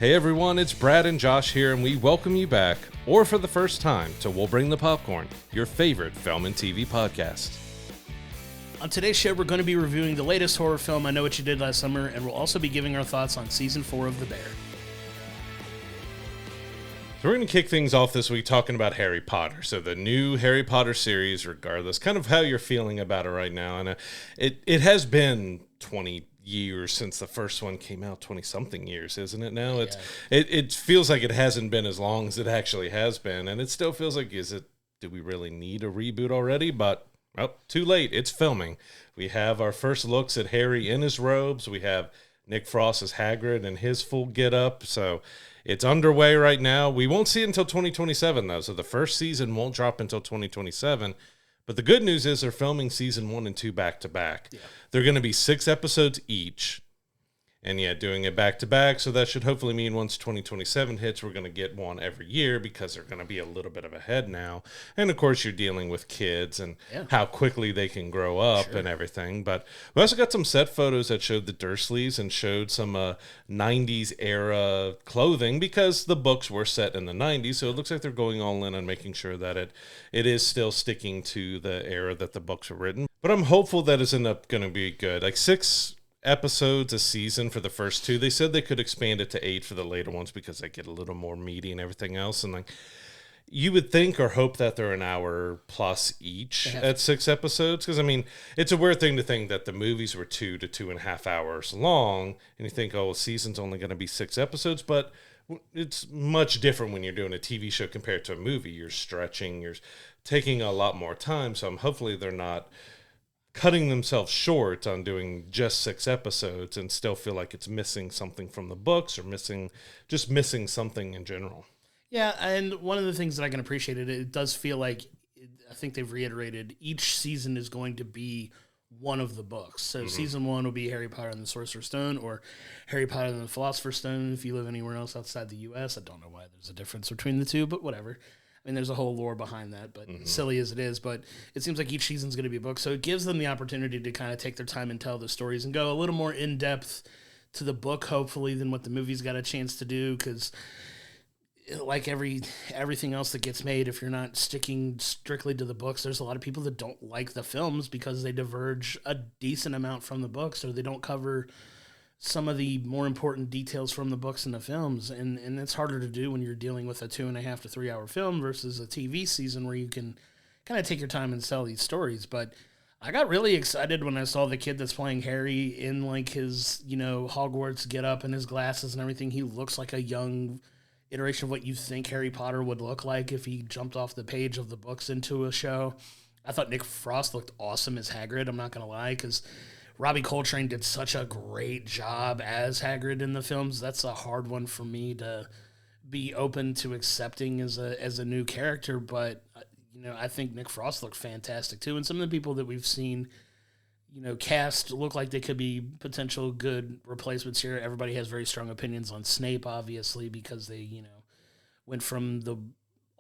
Hey everyone, it's Brad and Josh here, and we welcome you back, or for the first time, to We'll Bring the Popcorn, your favorite film and TV podcast. On today's show, we're going to be reviewing the latest horror film, I Know What You Did Last Summer, and we'll also be giving our thoughts on Season 4 of The Bear. So we're going to kick things off this week talking about Harry Potter. So the new Harry Potter series, regardless, kind of how you're feeling about it right now. And it has been 20 years since the first one came out, 20-something years, isn't it now? It feels like it hasn't been as long as it actually has been. And it still feels like, do we really need a reboot already? But, well, too late. It's filming. We have our first looks at Harry in his robes. We have Nick Frost as Hagrid in his full get-up. So it's underway right now. We won't see it until 2027, though, so the first season won't drop until 2027. But the good news is they're filming season 1 and 2 back-to-back. Yeah. They're going to be 6 episodes each, and doing it back-to-back, so that should hopefully mean once 2027 hits, we're going to get one every year because they're going to be a little bit of ahead now. And, of course, you're dealing with kids and how quickly they can grow up and everything. But we also got some set photos that showed the Dursleys and showed some 90s era clothing because the books were set in the 90s, so it looks like they're going all in on making sure that it is still sticking to the era that the books were written. But I'm hopeful that it's going to be good. Like 6 episodes a season for the first 2. They said they could expand it to 8 for the later ones because they get a little more meaty and everything else. And you would think or hope that they're an hour plus each at 6 episodes. Because, I mean, it's a weird thing to think that the movies were 2 to 2.5 hours long. And you think, oh, a season's only going to be 6 episodes. But it's much different when you're doing a TV show compared to a movie. You're stretching. You're taking a lot more time. So hopefully they're not cutting themselves short on doing just 6 episodes and still feel like it's missing something from the books or missing something in general. Yeah, and one of the things that I can appreciate it does feel like, I think they've reiterated, each season is going to be one of the books. So season 1 will be Harry Potter and the Sorcerer's Stone, or Harry Potter and the Philosopher's Stone if you live anywhere else outside the U.S. I don't know why there's a difference between the two, but whatever. I mean, there's a whole lore behind that, but silly as it is. But it seems like each season's going to be a book, so it gives them the opportunity to kind of take their time and tell the stories and go a little more in-depth to the book, hopefully, than what the movie's got a chance to do, because like everything else that gets made, if you're not sticking strictly to the books, there's a lot of people that don't like the films because they diverge a decent amount from the books, or they don't cover some of the more important details from the books and the films, and it's harder to do when you're dealing with a 2.5 to 3 hour film versus a TV season where you can kind of take your time and sell these stories. But I got really excited when I saw the kid that's playing Harry in like his, Hogwarts get up and his glasses and everything. He looks like a young iteration of what you think Harry Potter would look like if he jumped off the page of the books into a show. I thought Nick Frost looked awesome as Hagrid, I'm not going to lie, because Robbie Coltrane did such a great job as Hagrid in the films. That's a hard one for me to be open to accepting as a new character. But, I think Nick Frost looked fantastic too. And some of the people that we've seen, cast look like they could be potential good replacements here. Everybody has very strong opinions on Snape, obviously, because they, went from the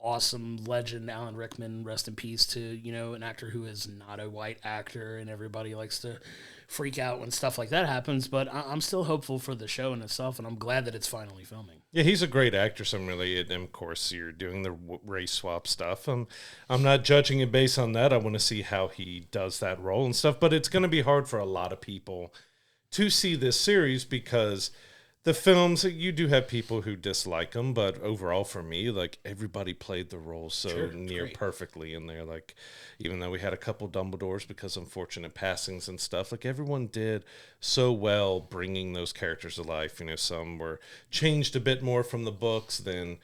awesome legend Alan Rickman, rest in peace, to, an actor who is not a white actor, and everybody likes to freak out when stuff like that happens. But I'm still hopeful for the show in itself, and I'm glad that it's finally filming. Yeah, he's a great actor. And of course, you're doing the race swap stuff. I'm not judging it based on that. I want to see how he does that role and stuff. But it's going to be hard for a lot of people to see this series because the films, you do have people who dislike them, but overall for me, like, everybody played the role so near perfectly in there. Like, even though we had a couple Dumbledores because of unfortunate passings and stuff, like, everyone did so well bringing those characters to life. Some were changed a bit more from the books than,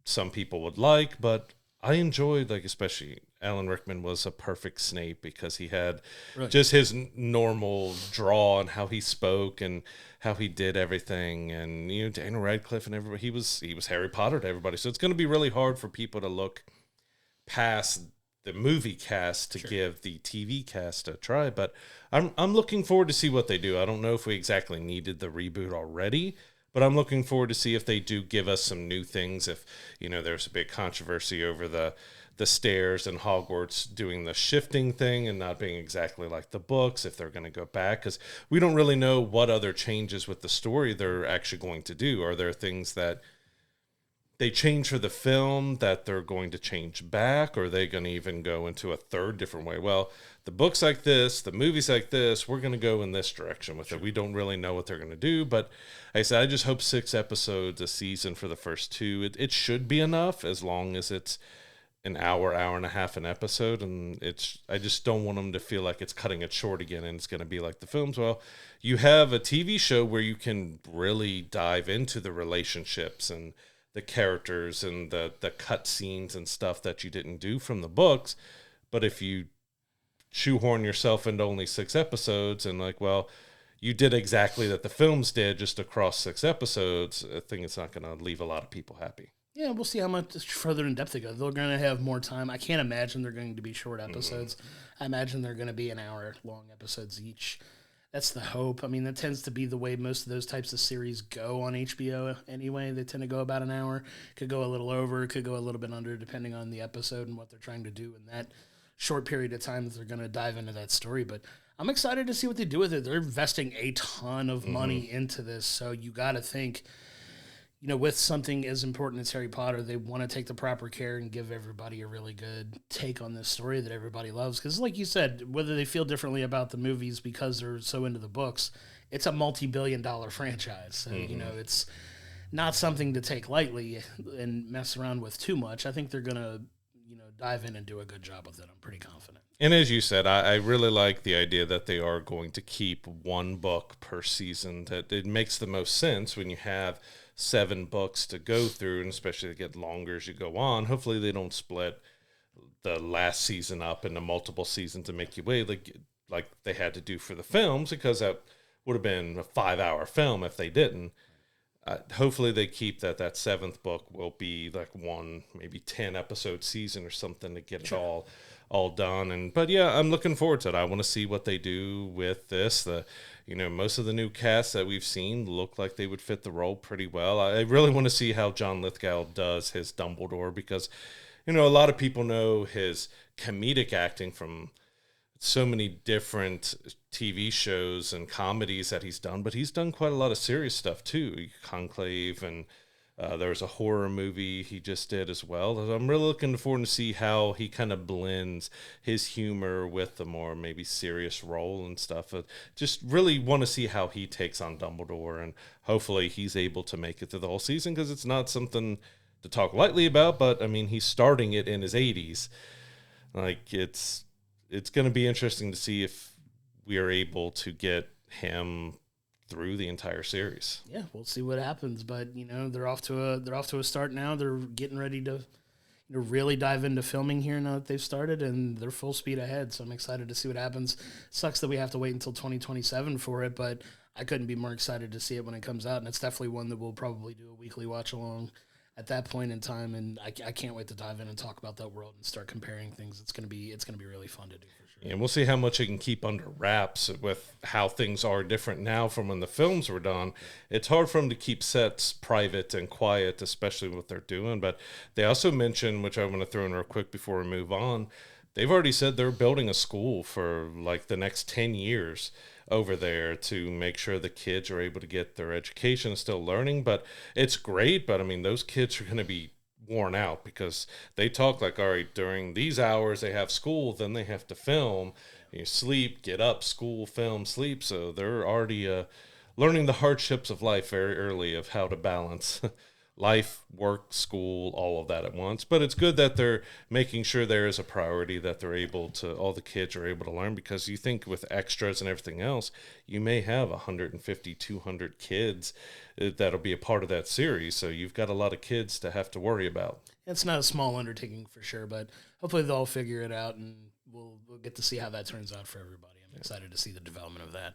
some people would like, but I enjoyed, like, especially Alan Rickman was a perfect Snape because he had just his normal draw and how he spoke and how he did everything. And, Daniel Radcliffe and everybody, he was Harry Potter to everybody. So it's going to be really hard for people to look past the movie cast to give the TV cast a try. But I'm looking forward to see what they do. I don't know if we exactly needed the reboot already, but I'm looking forward to see if they do give us some new things. If, there's a big controversy over the the stairs and Hogwarts doing the shifting thing and not being exactly like the books, if they're going to go back, because we don't really know what other changes with the story they're actually going to do. Are there things that they change for the film that they're going to change back, or are they going to even go into a third different way? Well, the book's like this, the movie's like this, we're going to go in this direction with it. We don't really know what they're going to do, but like I said, I just hope 6 episodes a season for the first 2. It should be enough, as long as it's an hour and a half an episode, and I just don't want them to feel like it's cutting it short again and it's going to be like the films. Well, you have a TV show where you can really dive into the relationships and the characters and the cut scenes and stuff that you didn't do from the books. But if you shoehorn yourself into only 6 episodes and like, well, you did exactly that the films did just across 6 episodes, I think it's not going to leave a lot of people happy. Yeah, we'll see how much further in depth they go. They're going to have more time. I can't imagine they're going to be short episodes. I imagine they're going to be an hour-long episodes each. That's the hope. I mean, that tends to be the way most of those types of series go on HBO anyway. They tend to go about an hour. Could go a little over, could go a little bit under, depending on the episode and what they're trying to do in that short period of time that they're going to dive into that story. But I'm excited to see what they do with it. They're investing a ton of money into this, so you got to think, you know, with something as important as Harry Potter, they want to take the proper care and give everybody a really good take on this story that everybody loves. Because like you said, whether they feel differently about the movies because they're so into the books, it's a multi-billion-dollar franchise. So, you know, it's not something to take lightly and mess around with too much. I think they're going to, you know, dive in and do a good job with it. I'm pretty confident. And as you said, I really like the idea that they are going to keep 1 book per season. That it makes the most sense when you have 7 books to go through, and especially to get longer as you go on. Hopefully they don't split the last season up into multiple seasons to make you wait like they had to do for the films, because that would have been a 5-hour film if they didn't. Hopefully they keep that 7th book will be like 1, maybe 10 episode season or something to get it all done. But yeah, I'm looking forward to it. I want to see what they do with this. Most of the new casts that we've seen look like they would fit the role pretty well. I really want to see how John Lithgow does his Dumbledore, because, a lot of people know his comedic acting from so many different TV shows and comedies that he's done, but he's done quite a lot of serious stuff too. Conclave, and there was a horror movie he just did as well. I'm really looking forward to see how he kind of blends his humor with the more maybe serious role and stuff. Just really want to see how he takes on Dumbledore, and hopefully he's able to make it through the whole season, because it's not something to talk lightly about, but I mean, he's starting it in his 80s. Like, it's going to be interesting to see if we are able to get him through the entire series. Yeah, we'll see what happens, but they're off to a start now. They're getting ready to really dive into filming here now that they've started, and they're full speed ahead. So I'm excited to see what happens. Sucks that we have to wait until 2027 for it, but I couldn't be more excited to see it when it comes out, and it's definitely one that we'll probably do a weekly watch along at that point in time, and I can't wait to dive in and talk about that world and start comparing things. It's gonna be really fun to do for sure. And we'll see how much it can keep under wraps with how things are different now from when the films were done. It's hard for them to keep sets private and quiet, especially what they're doing. But they also mentioned, which I want to throw in real quick before we move on, they've already said they're building a school for like the next 10 years over there to make sure the kids are able to get their education, still learning. But it's great, but I mean, those kids are going to be worn out, because they talk like, all right, during these hours they have school, then they have to film, you sleep, get up, school, film, sleep. So they're already learning the hardships of life very early, of how to balance life, work, school, all of that at once. But it's good that they're making sure there is a priority, that they're able to, all the kids are able to learn, because you think with extras and everything else, you may have 150, 200 kids that'll be a part of that series. So you've got a lot of kids to have to worry about. It's not a small undertaking for sure, but hopefully they'll all figure it out, and we'll get to see how that turns out for everybody. I'm excited to see the development of that.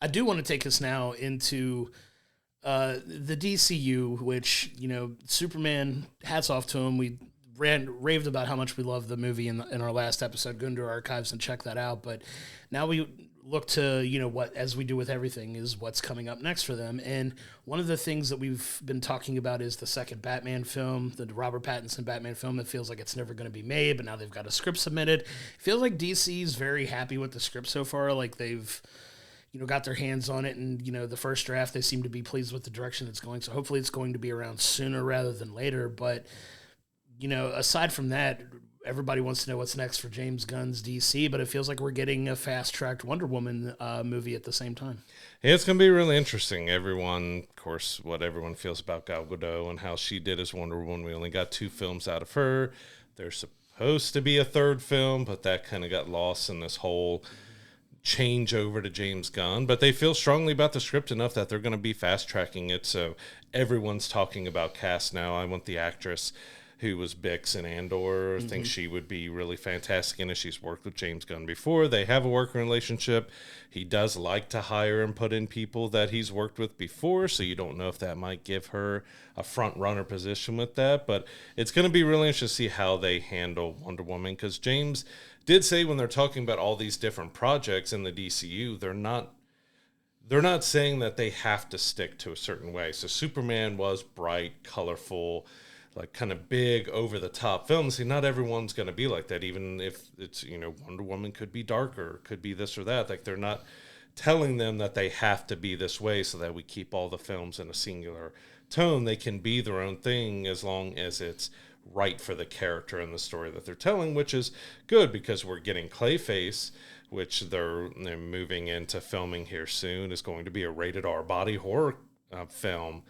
I do want to take us now into the DCU, which, Superman, hats off to him. We raved about how much we love the movie in our last episode. Go into our archives and check that out. But now we look to, what, as we do with everything, is what's coming up next for them. And one of the things that we've been talking about is the second Batman film, the Robert Pattinson Batman film. It feels like it's never going to be made, but now they've got a script submitted. It feels like DC's very happy with the script so far. Like they've, got their hands on it, and, the first draft, they seem to be pleased with the direction it's going. So hopefully it's going to be around sooner rather than later. But, aside from that, everybody wants to know what's next for James Gunn's DC, but it feels like we're getting a fast-tracked Wonder Woman movie at the same time. Yeah, it's going to be really interesting. Everyone, of course, what everyone feels about Gal Gadot and how she did as Wonder Woman. We only got 2 films out of her. There's supposed to be a 3rd film, but that kind of got lost in this whole change over to James Gunn. But they feel strongly about the script enough that they're going to be fast-tracking it, so everyone's talking about cast now. I want the actress who was Bix in Andor. I think she would be really fantastic in it. She's worked with James Gunn before. They have a working relationship. He does like to hire and put in people that he's worked with before, so you don't know if that might give her a front-runner position with that. But it's going to be really interesting to see how they handle Wonder Woman, because James did say when they're talking about all these different projects in the DCU, they're not saying that they have to stick to a certain way. So Superman was bright, colorful, like kind of big, over-the-top films. See, not everyone's going to be like that, even if it's, Wonder Woman could be darker, could be this or that. Like, they're not telling them that they have to be this way so that we keep all the films in a singular tone. They can be their own thing as long as it's right for the character and the story that they're telling, which is good because we're getting Clayface, which they're moving into filming here soon, is going to be a rated R body horror film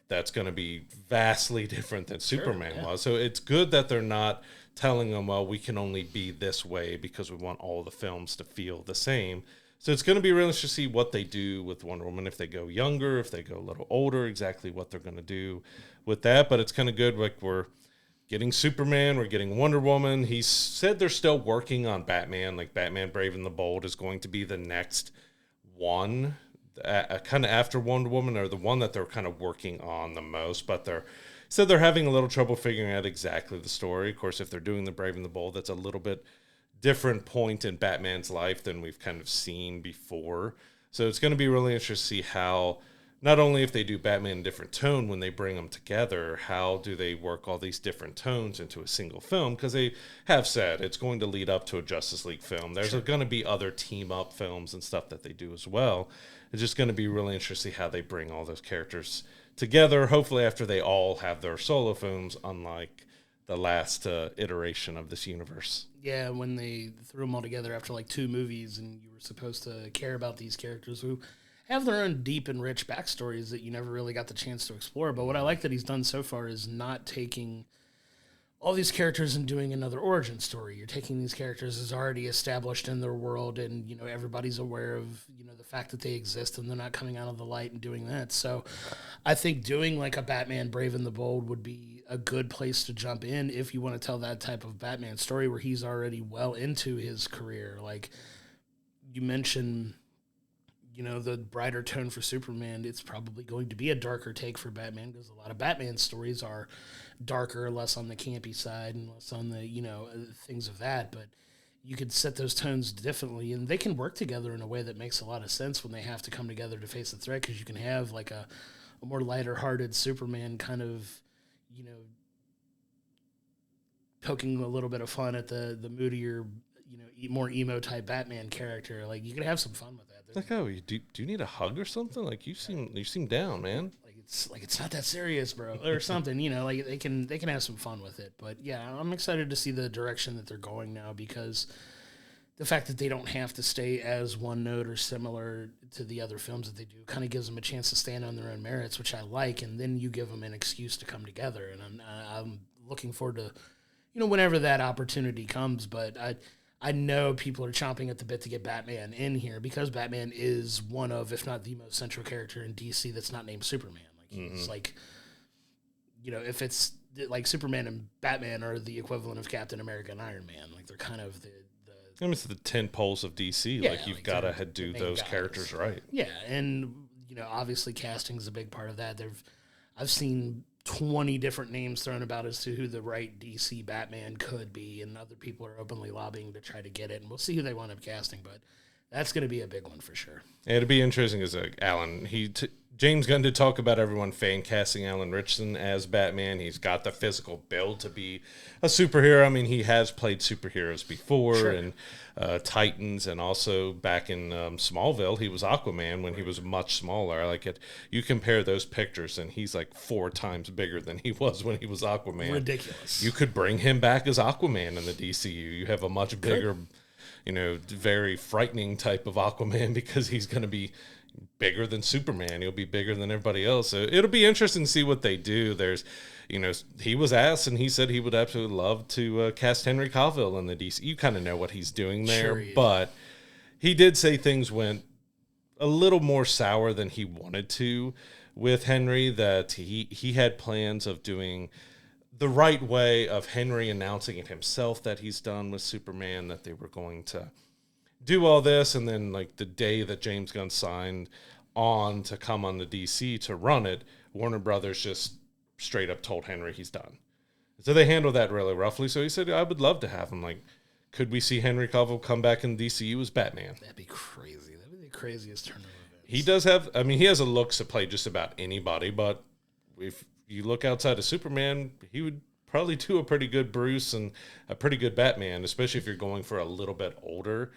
that's going to be vastly different than Superman was. So it's good that they're not telling them, well, we can only be this way because we want all the films to feel the same. So it's going to be really interesting to see what they do with Wonder Woman, if they go younger, if they go a little older, exactly what they're going to do with that. But it's kind of good. Like, we're getting Superman, we're getting Wonder Woman. He said they're still working on Batman. Like, Batman Brave and the Bold is going to be the next one, kind of after Wonder Woman, or the one that they're kind of working on the most. But they're having a little trouble figuring out exactly the story. Of course, if they're doing the Brave and the Bold, that's a little bit different point in Batman's life than we've kind of seen before. So it's going to be really interesting to see how, not only if they do Batman in a different tone when they bring them together, how do they work all these different tones into a single film? Because they have said it's going to lead up to a Justice League film. There's going to be other team-up films and stuff that they do as well. It's just going to be really interesting how they bring all those characters together, hopefully after they all have their solo films, unlike the last iteration of this universe. Yeah, when they threw them all together after like 2 movies, and you were supposed to care about these characters who have their own deep and rich backstories that you never really got the chance to explore. But what I like that he's done so far is not taking all these characters and doing another origin story. You're taking these characters as already established in their world, and everybody's aware of the fact that they exist, and they're not coming out of the light and doing that. So I think doing like a Batman Brave and the Bold would be a good place to jump in if you want to tell that type of Batman story where he's already well into his career. Like you mentioned, the brighter tone for Superman, it's probably going to be a darker take for Batman, because a lot of Batman stories are darker, less on the campy side and less on the, things of that. But you could set those tones differently, and they can work together in a way that makes a lot of sense when they have to come together to face the threat, because you can have like a more lighter-hearted Superman kind of, poking a little bit of fun at the moodier, more emo-type Batman character. Like, you could have some fun with that. Like, oh, do you need a hug or something? Like, you seem down, man. It's not that serious, bro, or something. Like they can have some fun with it. But yeah, I'm excited to see the direction that they're going now, because the fact that they don't have to stay as one note or similar to the other films that they do kind of gives them a chance to stand on their own merits, which I like. And then you give them an excuse to come together, and I'm looking forward to whenever that opportunity comes. But I know people are chomping at the bit to get Batman in here, because Batman is one of, if not the most central character in DC that's not named Superman. Like, he's like, if it's like Superman and Batman are the equivalent of Captain America and Iron Man. Like, they're kind of it's the 10 poles of DC. Yeah, like, you've got to do those characters right. Yeah, and obviously casting is a big part of that. I've seen 20 different names thrown about as to who the right DC Batman could be, and other people are openly lobbying to try to get it, and we'll see who they wind up casting. But That's going to be a big one for sure. It'd be interesting as Alan. James Gunn did talk about everyone fan casting Alan Ritchson as Batman. He's got the physical build to be a superhero. I mean, he has played superheroes before, and Titans, and also back in Smallville, he was Aquaman when he was much smaller. Like it, you compare those pictures, and he's like 4 times bigger than he was when he was Aquaman. Ridiculous. You could bring him back as Aquaman in the DCU. You have a much bigger, very frightening type of Aquaman because he's going to be bigger than Superman. He'll be bigger than everybody else. So it'll be interesting to see what they do. There's, he was asked and he said he would absolutely love to cast Henry Cavill in the DC. You kind of know what he's doing there, but he did say things went a little more sour than he wanted to with Henry, that he had plans of doing the right way of Henry announcing it himself that he's done with Superman, that they were going to do all this, and then like the day that James Gunn signed on to come on the DC to run it, Warner Brothers just straight up told Henry he's done. So they handled that really roughly. So he said, I would love to have him. Like, could we see Henry Cavill come back in DCU as Batman? That'd be crazy. That'd be the craziest turn of events. He does have, he has a looks to play just about anybody, but if you look outside of Superman, he would probably do a pretty good Bruce and a pretty good Batman, especially if you're going for a little bit older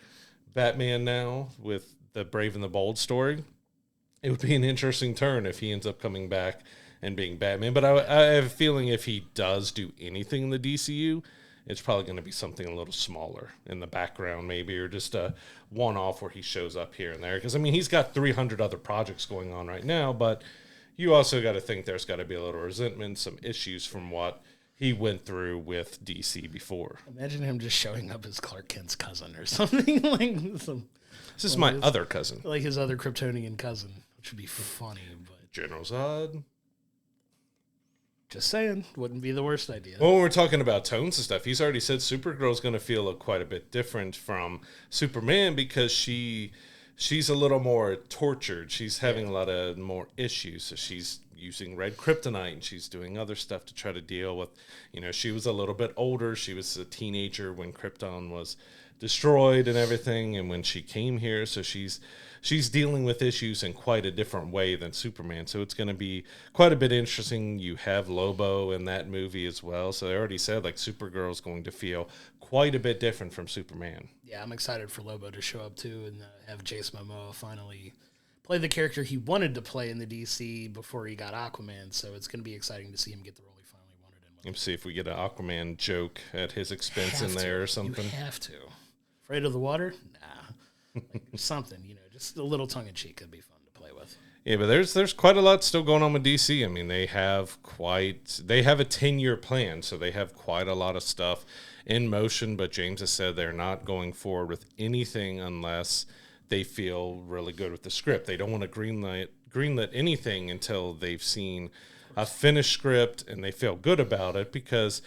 Batman now with the Brave and the Bold story. It would be an interesting turn if he ends up coming back and being Batman. But I have a feeling if he does do anything in the DCU, it's probably going to be something a little smaller in the background maybe, or just a one-off where he shows up here and there. Because, he's got 300 other projects going on right now, but you also got to think there's got to be a little resentment, some issues from what he went through with DC before. Imagine him just showing up as Clark Kent's cousin or something. This is my other cousin. Like his other Kryptonian cousin, which would be funny. But General Zod. Just saying, wouldn't be the worst idea. Well, when we're talking about tones and stuff, he's already said Supergirl's going to feel quite a bit different from Superman because she's a little more tortured. She's having a lot of more issues. So she's using red kryptonite and she's doing other stuff to try to deal with, she was a little bit older. She was a teenager when Krypton was destroyed and everything. And when she came here, so she's dealing with issues in quite a different way than Superman. So it's going to be quite a bit interesting. You have Lobo in that movie as well. So they already said like Supergirl's going to feel quite a bit different from Superman. Yeah, I'm excited for Lobo to show up too and have Jason Momoa finally play the character he wanted to play in the DC before he got Aquaman. So it's going to be exciting to see him get the role he finally wanted in. Let's see if we get an Aquaman joke at his expense in there or something. You have to. Afraid of the water? Nah. Like, something, just a little tongue-in-cheek could be fun to play with. Yeah, but there's quite a lot still going on with DC. They have a 10-year plan, so they have quite a lot of stuff in motion, but James has said they're not going forward with anything unless they feel really good with the script. They don't want to greenlit anything until they've seen a finished script and they feel good about it, because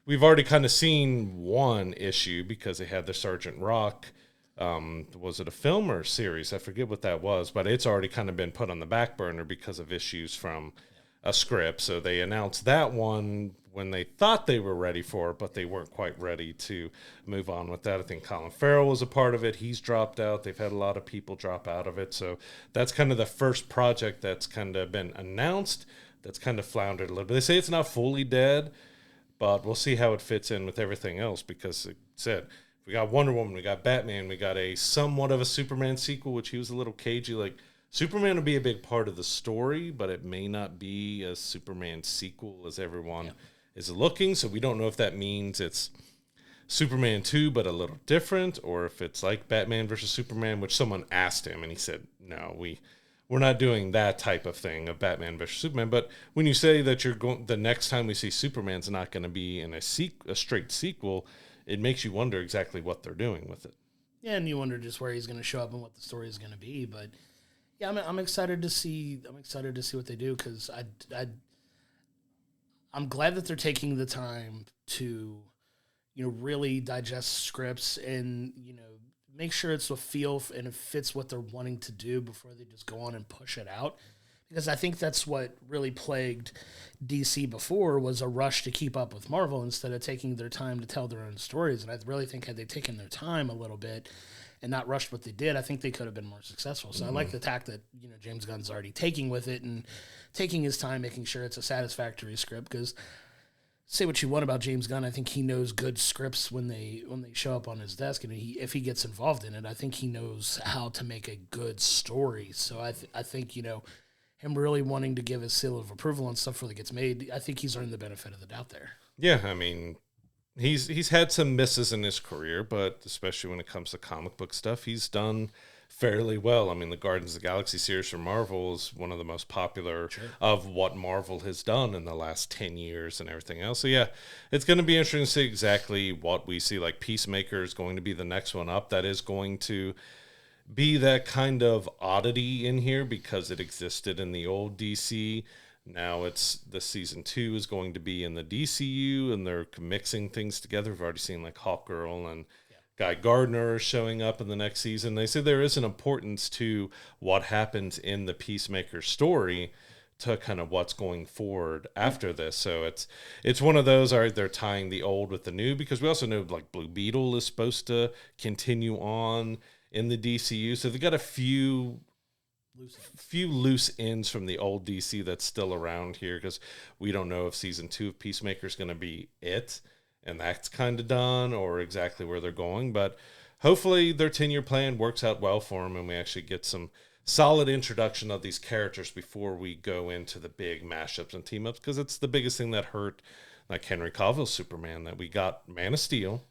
we've already kind of seen one issue because they had the Sergeant Rock. Was it a film or a series? I forget what that was, but it's already kind of been put on the back burner because of issues from a script. So they announced that one when they thought they were ready for it, but they weren't quite ready to move on with that. I think Colin Farrell was a part of it. He's dropped out. They've had a lot of people drop out of it. So that's kind of the first project that's kind of been announced that's kind of floundered a little bit. They say it's not fully dead, but we'll see how it fits in with everything else, because like I said, we got Wonder Woman, we got Batman, we got a somewhat of a Superman sequel, which he was a little cagey. Like, Superman will be a big part of the story, but it may not be a Superman sequel as everyone is looking. So we don't know if that means it's Superman 2, but a little different, or if it's like Batman versus Superman, which someone asked him, and he said, no, we're not doing that type of thing of Batman versus Superman. But when you say that the next time we see Superman's not going to be in a straight sequel, it makes you wonder exactly what they're doing with it. Yeah, and you wonder just where he's going to show up and what the story is going to be. But yeah, I'm excited to see. I'm excited to see what they do, because I'm glad that they're taking the time to, really digest scripts and make sure it's a feel and it fits what they're wanting to do before they just go on and push it out. Because I think that's what really plagued DC before, was a rush to keep up with Marvel instead of taking their time to tell their own stories. And I really think had they taken their time a little bit and not rushed what they did, I think they could have been more successful. So I like the tack that James Gunn's already taking with it and taking his time, making sure it's a satisfactory script. Because say what you want about James Gunn, I think he knows good scripts when they show up on his desk, and if he gets involved in it, I think he knows how to make a good story. So I think him really wanting to give his seal of approval on stuff before it gets made, I think he's earned the benefit of the doubt there. Yeah, I mean, he's had some misses in his career, but especially when it comes to comic book stuff, he's done fairly well. I mean, the Guardians of the Galaxy series from Marvel is one of the most popular of what Marvel has done in the last 10 years and everything else. So yeah, it's going to be interesting to see exactly what we see. Like Peacemaker is going to be the next one up. That is going to be that kind of oddity in here because it existed in the old DC. Now it's the season 2 is going to be in the DCU, and they're mixing things together. We've already seen like Hawkgirl and Guy Gardner showing up in the next season. They say there is an importance to what happens in the Peacemaker story to kind of what's going forward after this. So it's one of those, all right, they're tying the old with the new, because we also know like Blue Beetle is supposed to continue on in the DCU. So they've got a few loose ends from the old DC that's still around here, because we don't know if season 2 of Peacemaker is going to be it, and that's kind of done, or exactly where they're going. But hopefully their 10-year plan works out well for them, and we actually get some solid introduction of these characters before we go into the big mashups and team-ups, because it's the biggest thing that hurt like Henry Cavill's Superman, that we got Man of Steel,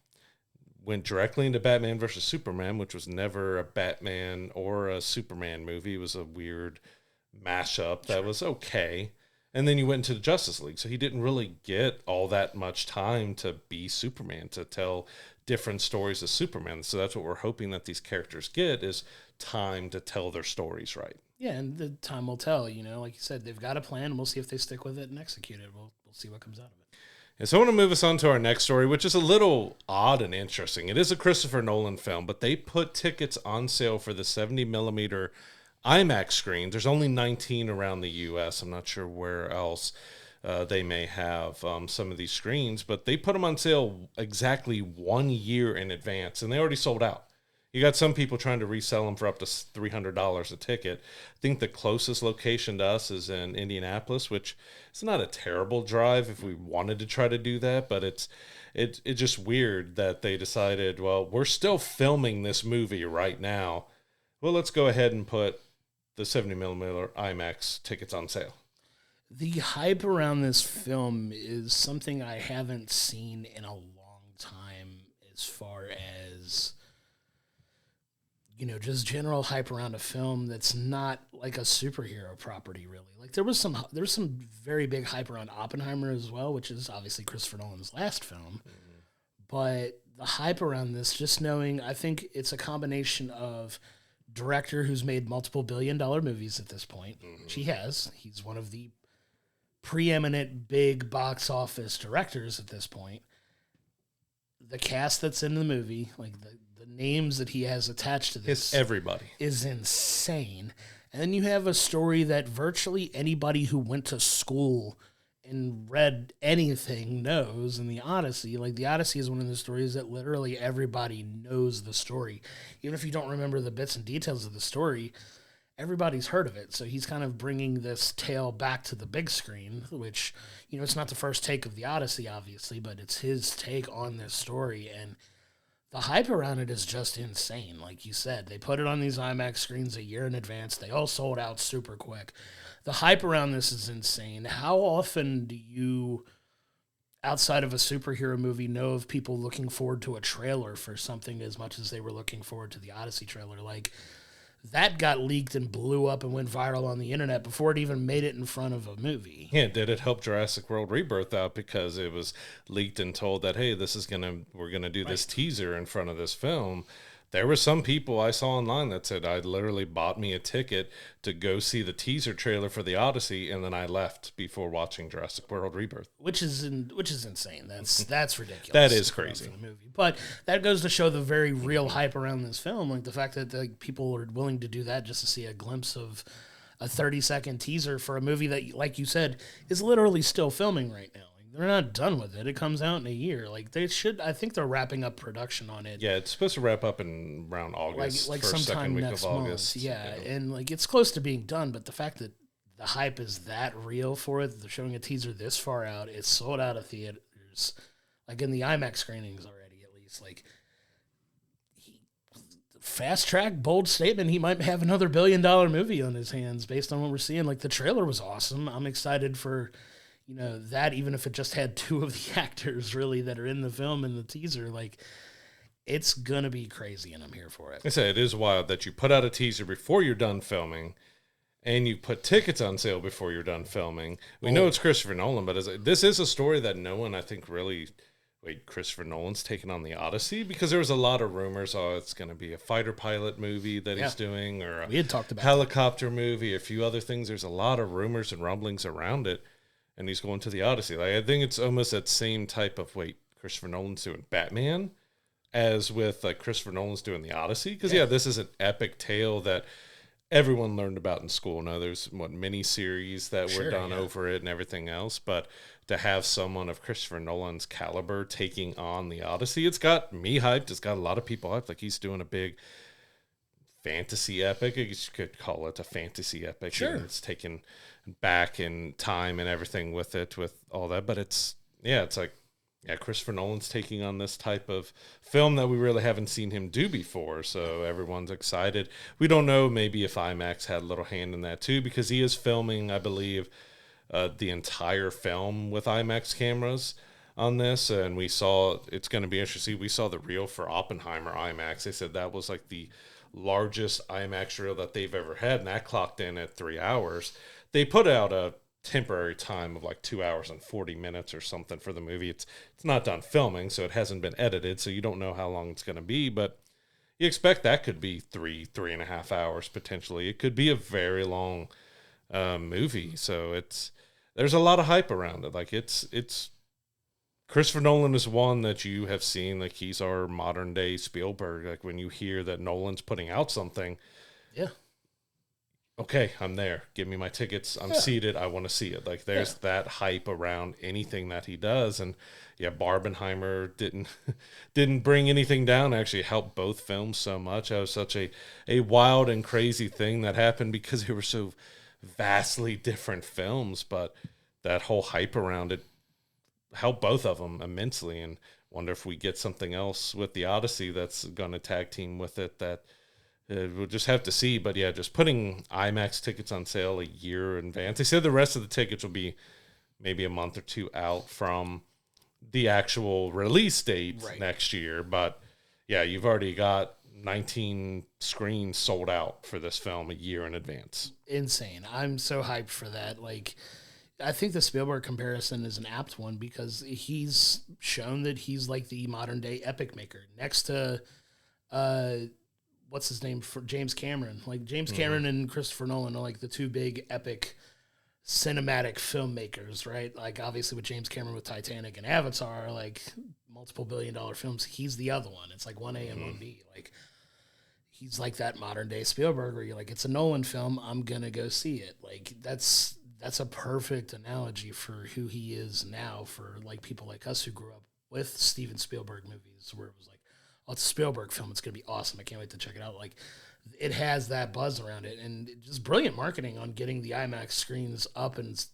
went directly into Batman versus Superman, which was never a Batman or a Superman movie. It was a weird mashup that was okay. And then you went into the Justice League, so he didn't really get all that much time to be Superman, to tell different stories of Superman. So that's what we're hoping that these characters get, is time to tell their stories right. Yeah, and the time will tell. Like you said, they've got a plan, and we'll see if they stick with it and execute it. We'll see what comes out of it. And so I want to move us on to our next story, which is a little odd and interesting. It is a Christopher Nolan film, but they put tickets on sale for the 70 millimeter IMAX screen. There's only 19 around the U.S. I'm not sure where else they may have some of these screens, but they put them on sale exactly 1 year in advance, and they already sold out. You got some people trying to resell them for up to $300 a ticket. I think the closest location to us is in Indianapolis, which is not a terrible drive if we wanted to try to do that, but it's just weird that they decided, well, we're still filming this movie right now. Well, let's go ahead and put the 70 millimeter IMAX tickets on sale. The hype around this film is something I haven't seen in a long time, as far as just general hype around a film that's not like a superhero property, really. Like there was some very big hype around Oppenheimer as well, which is obviously Christopher Nolan's last film. Mm-hmm. But the hype around this, just knowing, I think it's a combination of director who's made multiple billion-dollar movies at this point, which he has. He's one of the preeminent big box office directors at this point. The cast that's in the movie, like the names that he has attached to this, everybody, is insane. And then you have a story that virtually anybody who went to school and read anything knows. In the Odyssey, like the Odyssey is one of the stories that literally everybody knows the story. Even if you don't remember the bits and details of the story, everybody's heard of it. So he's kind of bringing this tale back to the big screen, which, it's not the first take of the Odyssey, obviously, but it's his take on this story. And the hype around it is just insane. Like you said, they put it on these IMAX screens a year in advance. They all sold out super quick. The hype around this is insane. How often do you, outside of a superhero movie, know of people looking forward to a trailer for something as much as they were looking forward to the Odyssey trailer? Like, that got leaked and blew up and went viral on the internet before it even made it in front of a movie. Yeah, did it help Jurassic World Rebirth out because it was leaked and told that, hey, we're gonna do this teaser in front of this film? There were some people I saw online that said, I literally bought me a ticket to go see the teaser trailer for the Odyssey, and then I left before watching Jurassic World Rebirth. Which is insane. That's ridiculous. That is crazy. The movie. But that goes to show the very real hype around this film. Like the fact that people are willing to do that just to see a glimpse of a 30-second teaser for a movie that, like you said, is literally still filming right now. they're not done with it. It comes out in a year. Like they should. I think they're wrapping up production on it. Yeah, it's supposed to wrap up in around August, like first, sometime second week next of August. month. Yeah, and like it's close to being done. But the fact that the hype is that real for it, they're showing a teaser this far out. It's sold out of theaters, like in the IMAX screenings already, at least. Like fast track, bold statement. He might have another $1 billion movie on his hands based on what we're seeing. Like the trailer was awesome. I'm excited for, that, even if it just had 2 of the actors really that are in the film in the teaser, like it's going to be crazy and I'm here for it. I say it is wild that you put out a teaser before you're done filming and you put tickets on sale before you're done filming. We know it's Christopher Nolan, but this is a story that no one, I think, really... Wait, Christopher Nolan's taking on the Odyssey? Because there was a lot of rumors, it's going to be a fighter pilot movie that he's doing, or we had talked about helicopter movie, a few other things. There's a lot of rumors and rumblings around it, and he's going to the Odyssey. Like, I think it's almost that same type of, Christopher Nolan's doing Batman, as with Christopher Nolan's doing the Odyssey. Because, this is an epic tale that everyone learned about in school. Now, there's, mini-series that were done over it and everything else, but... to have someone of Christopher Nolan's caliber taking on the Odyssey, it's got me hyped. It's got a lot of people hyped. Like he's doing a big fantasy epic. You could call it a fantasy epic. Sure. It's taken back in time and everything with it, with all that. But it's like Christopher Nolan's taking on this type of film that we really haven't seen him do before. So everyone's excited. We don't know maybe if IMAX had a little hand in that too, because he is filming, I believe, the entire film with IMAX cameras on this, and we saw, it's going to be interesting, we saw the reel for Oppenheimer IMAX. They said that was like the largest IMAX reel that they've ever had, and that clocked in at 3 hours. They put out a temporary time of like 2 hours and 40 minutes or something for the movie. It's not done filming, so it hasn't been edited, so you don't know how long it's going to be, but you expect that could be 3.5 hours potentially. It could be a very long movie, so there's a lot of hype around it. Like it's Christopher Nolan is one that you have seen, like he's our modern day Spielberg. Like when you hear that Nolan's putting out something, okay, I'm there. Give me my tickets. I'm seated. I want to see it. Like there's that hype around anything that he does. And Barbenheimer didn't bring anything down. Actually helped both films so much. That was such a wild and crazy thing that happened because they were so vastly different films, but that whole hype around it helped both of them immensely. And wonder if we get something else with the Odyssey that's going to tag team with it. That we'll just have to see. But just putting IMAX tickets on sale a year in advance. They said the rest of the tickets will be maybe a month or 2 out from the actual release date next year. But you've already got 19 screens sold out for this film a year in advance. Insane. I'm so hyped for that. Like, I think the Spielberg comparison is an apt one because he's shown that he's like the modern day epic maker next to, what's his name, for James Cameron. Like James Cameron and Christopher Nolan are like the 2 big epic cinematic filmmakers, right? Like obviously with James Cameron with Titanic and Avatar, like multiple $1 billion films, he's the other one. It's like 1A and 1B. Like he's like that modern day Spielberg where you're like, it's a Nolan film, I'm gonna go see it. Like that's a perfect analogy for who he is now for like people like us who grew up with Steven Spielberg movies where it was like, oh, it's a Spielberg film, it's gonna be awesome, I can't wait to check it out. Like it has that buzz around it, and just brilliant marketing on getting the IMAX screens up and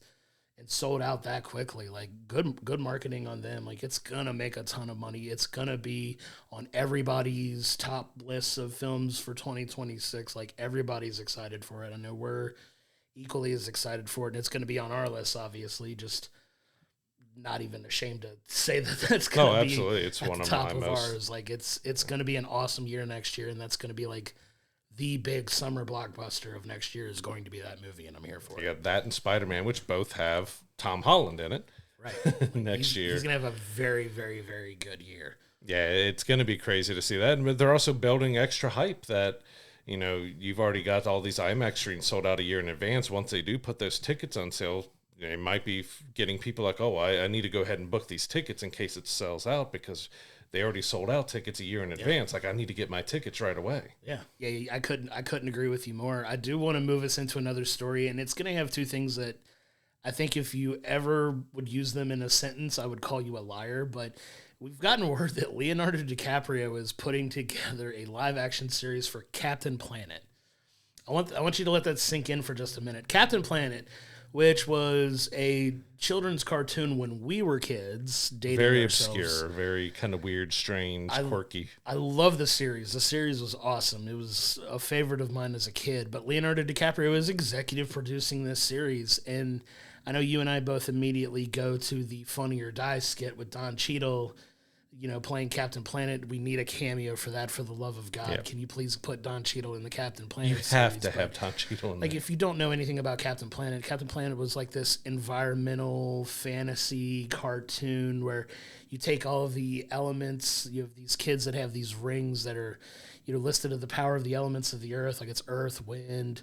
sold out that quickly. Like good marketing on them. Like it's gonna make a ton of money. It's gonna be on everybody's top lists of films for 2026. Like everybody's excited for it. I know we're equally as excited for it, and it's gonna be on our list, obviously. Just not even ashamed to say that that's gonna be absolutely. It's at one the of top my of most... ours. Like it's gonna be an awesome year next year, and that's gonna be like the big summer blockbuster of next year is going to be that movie, and I'm here for it. You got that and Spider-Man, which both have Tom Holland in it. Right. Next year. He's going to have a very, very, very good year. Yeah, it's going to be crazy to see that. But they're also building extra hype that, you've already got all these IMAX screens sold out a year in advance. Once they do put those tickets on sale, they might be getting people like, oh, I need to go ahead and book these tickets in case it sells out because they already sold out tickets a year in advance. Like I need to get my tickets right away. Yeah. I couldn't agree with you more. I do want to move us into another story, and it's going to have 2 things that I think if you ever would use them in a sentence, I would call you a liar. But we've gotten word that Leonardo DiCaprio is putting together a live-action series for Captain Planet. I want you to let that sink in for just a minute. Captain Planet, which was a children's cartoon when we were kids, dating very ourselves. obscure, very kind of weird, strange, quirky. I love the series. The series was awesome. It was a favorite of mine as a kid. But Leonardo DiCaprio is executive producing this series, and I know you and I both immediately go to the Funny or Die skit with Don Cheadle, playing Captain Planet. We need a cameo for that, for the love of God. Yep. Can you please put Don Cheadle in the Captain Planet You have to have Don Cheadle in there. If you don't know anything about Captain Planet was like this environmental fantasy cartoon where you take all of the elements. You have these kids that have these rings that are, listed as the power of the elements of the earth, like it's earth, wind,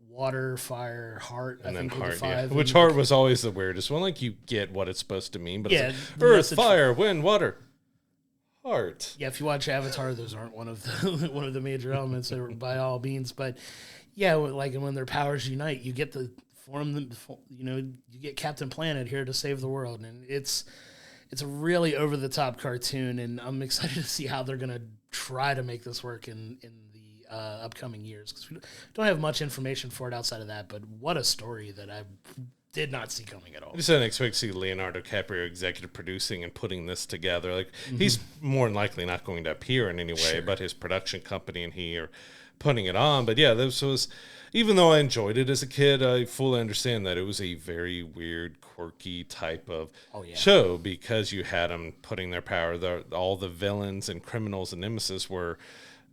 water, fire, heart, and I then think heart, five. Which heart was always the weirdest one. Like, you get what it's supposed to mean, but it's like, earth, fire, wind, water, heart. Yeah, if you watch Avatar, those aren't one of the major elements by all means. But yeah, like when their powers unite, you get the form. You get Captain Planet here to save the world, and it's a really over the top cartoon, and I'm excited to see how they're gonna try to make this work in the upcoming years, because we don't have much information for it outside of that. But what a story that I did not see coming at all. I just didn't expect to see Leonardo DiCaprio executive producing and putting this together. Like, he's more than likely not going to appear in any way, but his production company and he are putting it on. But yeah, this was, even though I enjoyed it as a kid, I fully understand that it was a very weird, quirky type of show, because you had them putting their power. All the villains and criminals and nemesis were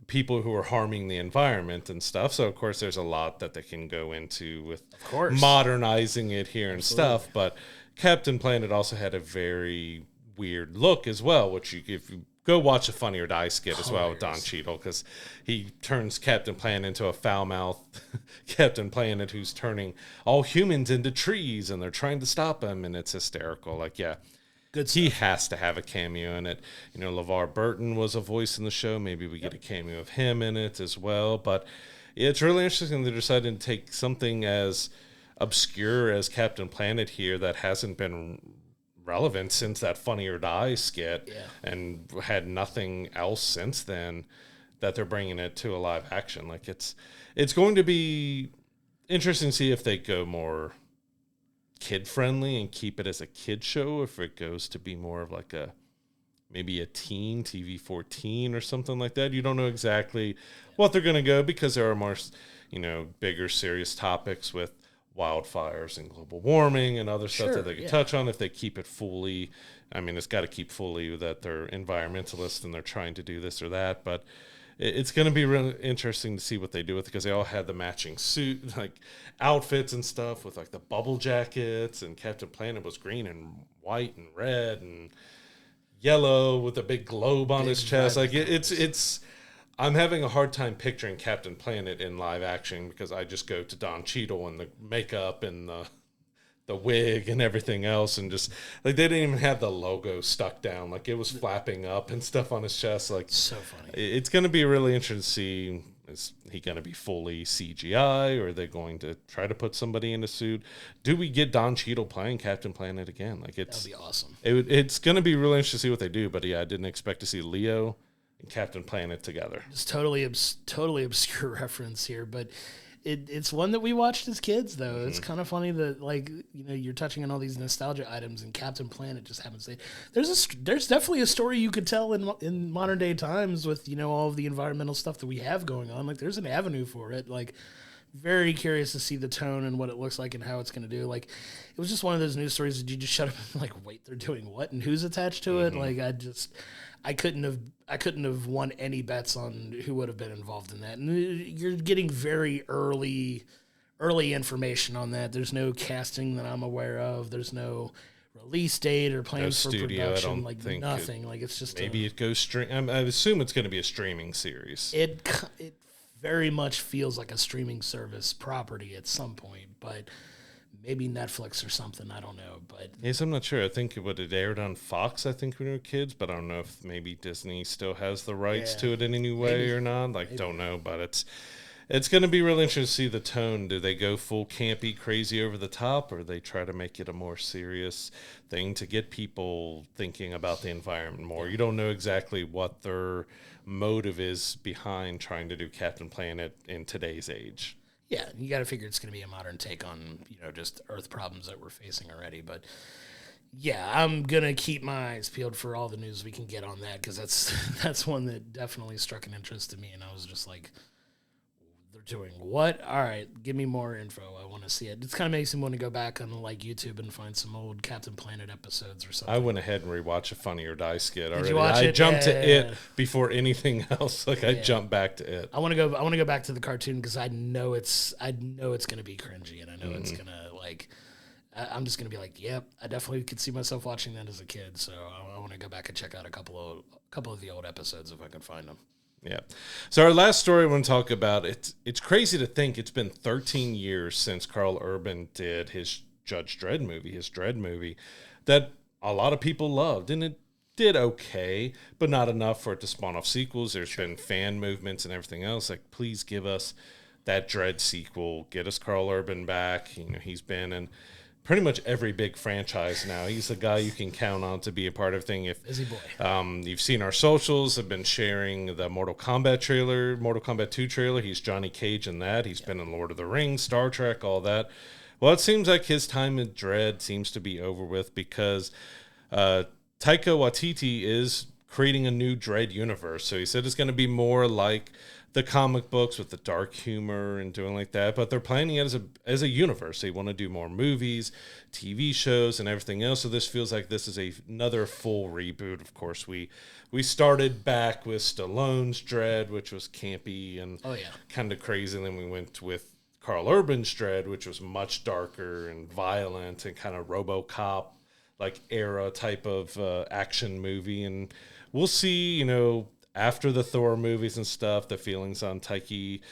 people who were harming the environment and stuff. So, of course, there's a lot that they can go into with modernizing it here and stuff. But Captain Planet also had a very weird look as well, which if you go watch a Funny or Die skit as well with Don Cheadle, because he turns Captain Planet into a foul-mouthed Captain Planet who's turning all humans into trees, and they're trying to stop him, and it's hysterical. Like, yeah. Good stuff. He has to have a cameo in it. LeVar Burton was a voice in the show. Maybe we get a cameo of him in it as well. But it's really interesting they decided to take something as obscure as Captain Planet here that hasn't been relevant since that Funny or Die skit and had nothing else since then, that they're bringing it to a live action. Like, it's going to be interesting to see if they go more kid friendly and keep it as a kid show, if it goes to be more of like maybe a teen TV-14 or something like that. You don't know exactly what they're going to go, because there are more bigger serious topics with wildfires and global warming and other stuff that they can touch on. If they keep it fully, it's got to keep fully that they're environmentalists and they're trying to do this or that. But it's going to be really interesting to see what they do with it, because they all had the matching suit, like outfits and stuff with like the bubble jackets, and Captain Planet was green and white and red and yellow with a big globe on his chest. Like, it's I'm having a hard time picturing Captain Planet in live action, because I just go to Don Cheadle and the makeup and the wig and everything else, and just like they didn't even have the logo stuck down, like it was flapping up and stuff on his chest. Like, so funny. It's going to be really interesting to see, is he going to be fully CGI, or are they going to try to put somebody in a suit? Do we get Don Cheadle playing Captain Planet again? Like, that'd be awesome. It's going to be really interesting to see what they do. But yeah, I didn't expect to see Leo and Captain Planet together. It's totally obscure reference here, but it's one that we watched as kids, though. It's kind of funny that, like, you're touching on all these nostalgia items, and Captain Planet just happens to say there's definitely a story you could tell in modern day times with all of the environmental stuff that we have going on. Like, there's an avenue for it. Like, very curious to see the tone and what it looks like and how it's going to do. Like, it was just one of those news stories that you just shut up and like, wait, they're doing what and who's attached to it? Like, I couldn't have won any bets on who would have been involved in that. And you're getting very early information on that. There's no casting that I'm aware of. There's no release date or plans for production. Like, nothing. Like, it's just maybe it goes stream. I assume it's going to be a streaming series. It very much feels like a streaming service property at some point, but maybe Netflix or something. I don't know, but yes, I'm not sure. I think it aired on Fox, I think, when we were kids, but I don't know if maybe Disney still has the rights to it in any way or not. Like, don't know, but It's going to be really interesting to see the tone. Do they go full campy, crazy over the top, or they try to make it a more serious thing to get people thinking about the environment more? You don't know exactly what their motive is behind trying to do Captain Planet in today's age. Yeah, you got to figure it's going to be a modern take on, just Earth problems that we're facing already. But yeah, I'm going to keep my eyes peeled for all the news we can get on that, because that's one that definitely struck an interest to me, and I was just like, doing what? All right, give me more info. I want to see it. It kind of makes me want to go back on like YouTube and find some old Captain Planet episodes or something. I went ahead and rewatched a Funny or Die skit already. Did you watch I it? jumped to it before anything else. I jumped back to it. I want to go back to the cartoon because I know it's going to be cringy, and I know it's going to like. I'm just going to be like, yep, I definitely could see myself watching that as a kid. So I want to go back and check out a couple of the old episodes if I can find them. Yeah. So our last story I want to talk about, it's crazy to think it's been 13 years since Carl Urban did his Judge Dredd movie, that a lot of people loved, and it did okay, but not enough for it to spawn off sequels. There's been fan movements and everything else. Like, please give us that Dredd sequel. Get us Carl Urban back. He's been in pretty much every big franchise now. He's the guy you can count on to be a part of thing. Busy boy. You've seen our socials have been sharing the Mortal Kombat 2 trailer. He's Johnny Cage in that. He's been in Lord of the Rings, Star Trek, all that. Well, it seems like his time in Dredd seems to be over with, because Taika Waititi is creating a new Dredd universe. So he said it's going to be more like the comic books with the dark humor and doing like that, but they're planning it as a universe. They want to do more movies, TV shows, and everything else. So this feels like this is another full reboot. Of course, we started back with Stallone's Dredd, which was campy and kind of crazy, and then we went with Carl Urban's Dredd, which was much darker and violent and kind of RoboCop like era type of action movie. And we'll see, after the Thor movies and stuff, the feelings on Taika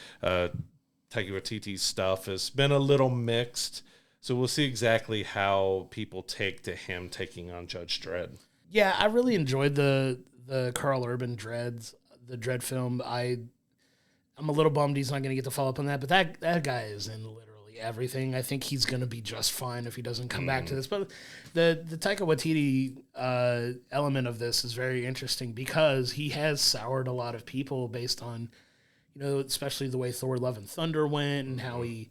Waititi's stuff has been a little mixed. So we'll see exactly how people take to him taking on Judge Dredd. Yeah, I really enjoyed the Carl Urban the Dredd film. I'm a little bummed he's not going to get to follow up on that, but that guy is in literally everything. I think he's going to be just fine if he doesn't come back to this. But the Taika Waititi element of this is very interesting, because he has soured a lot of people based on, especially the way Thor: Love and Thunder went, and how he,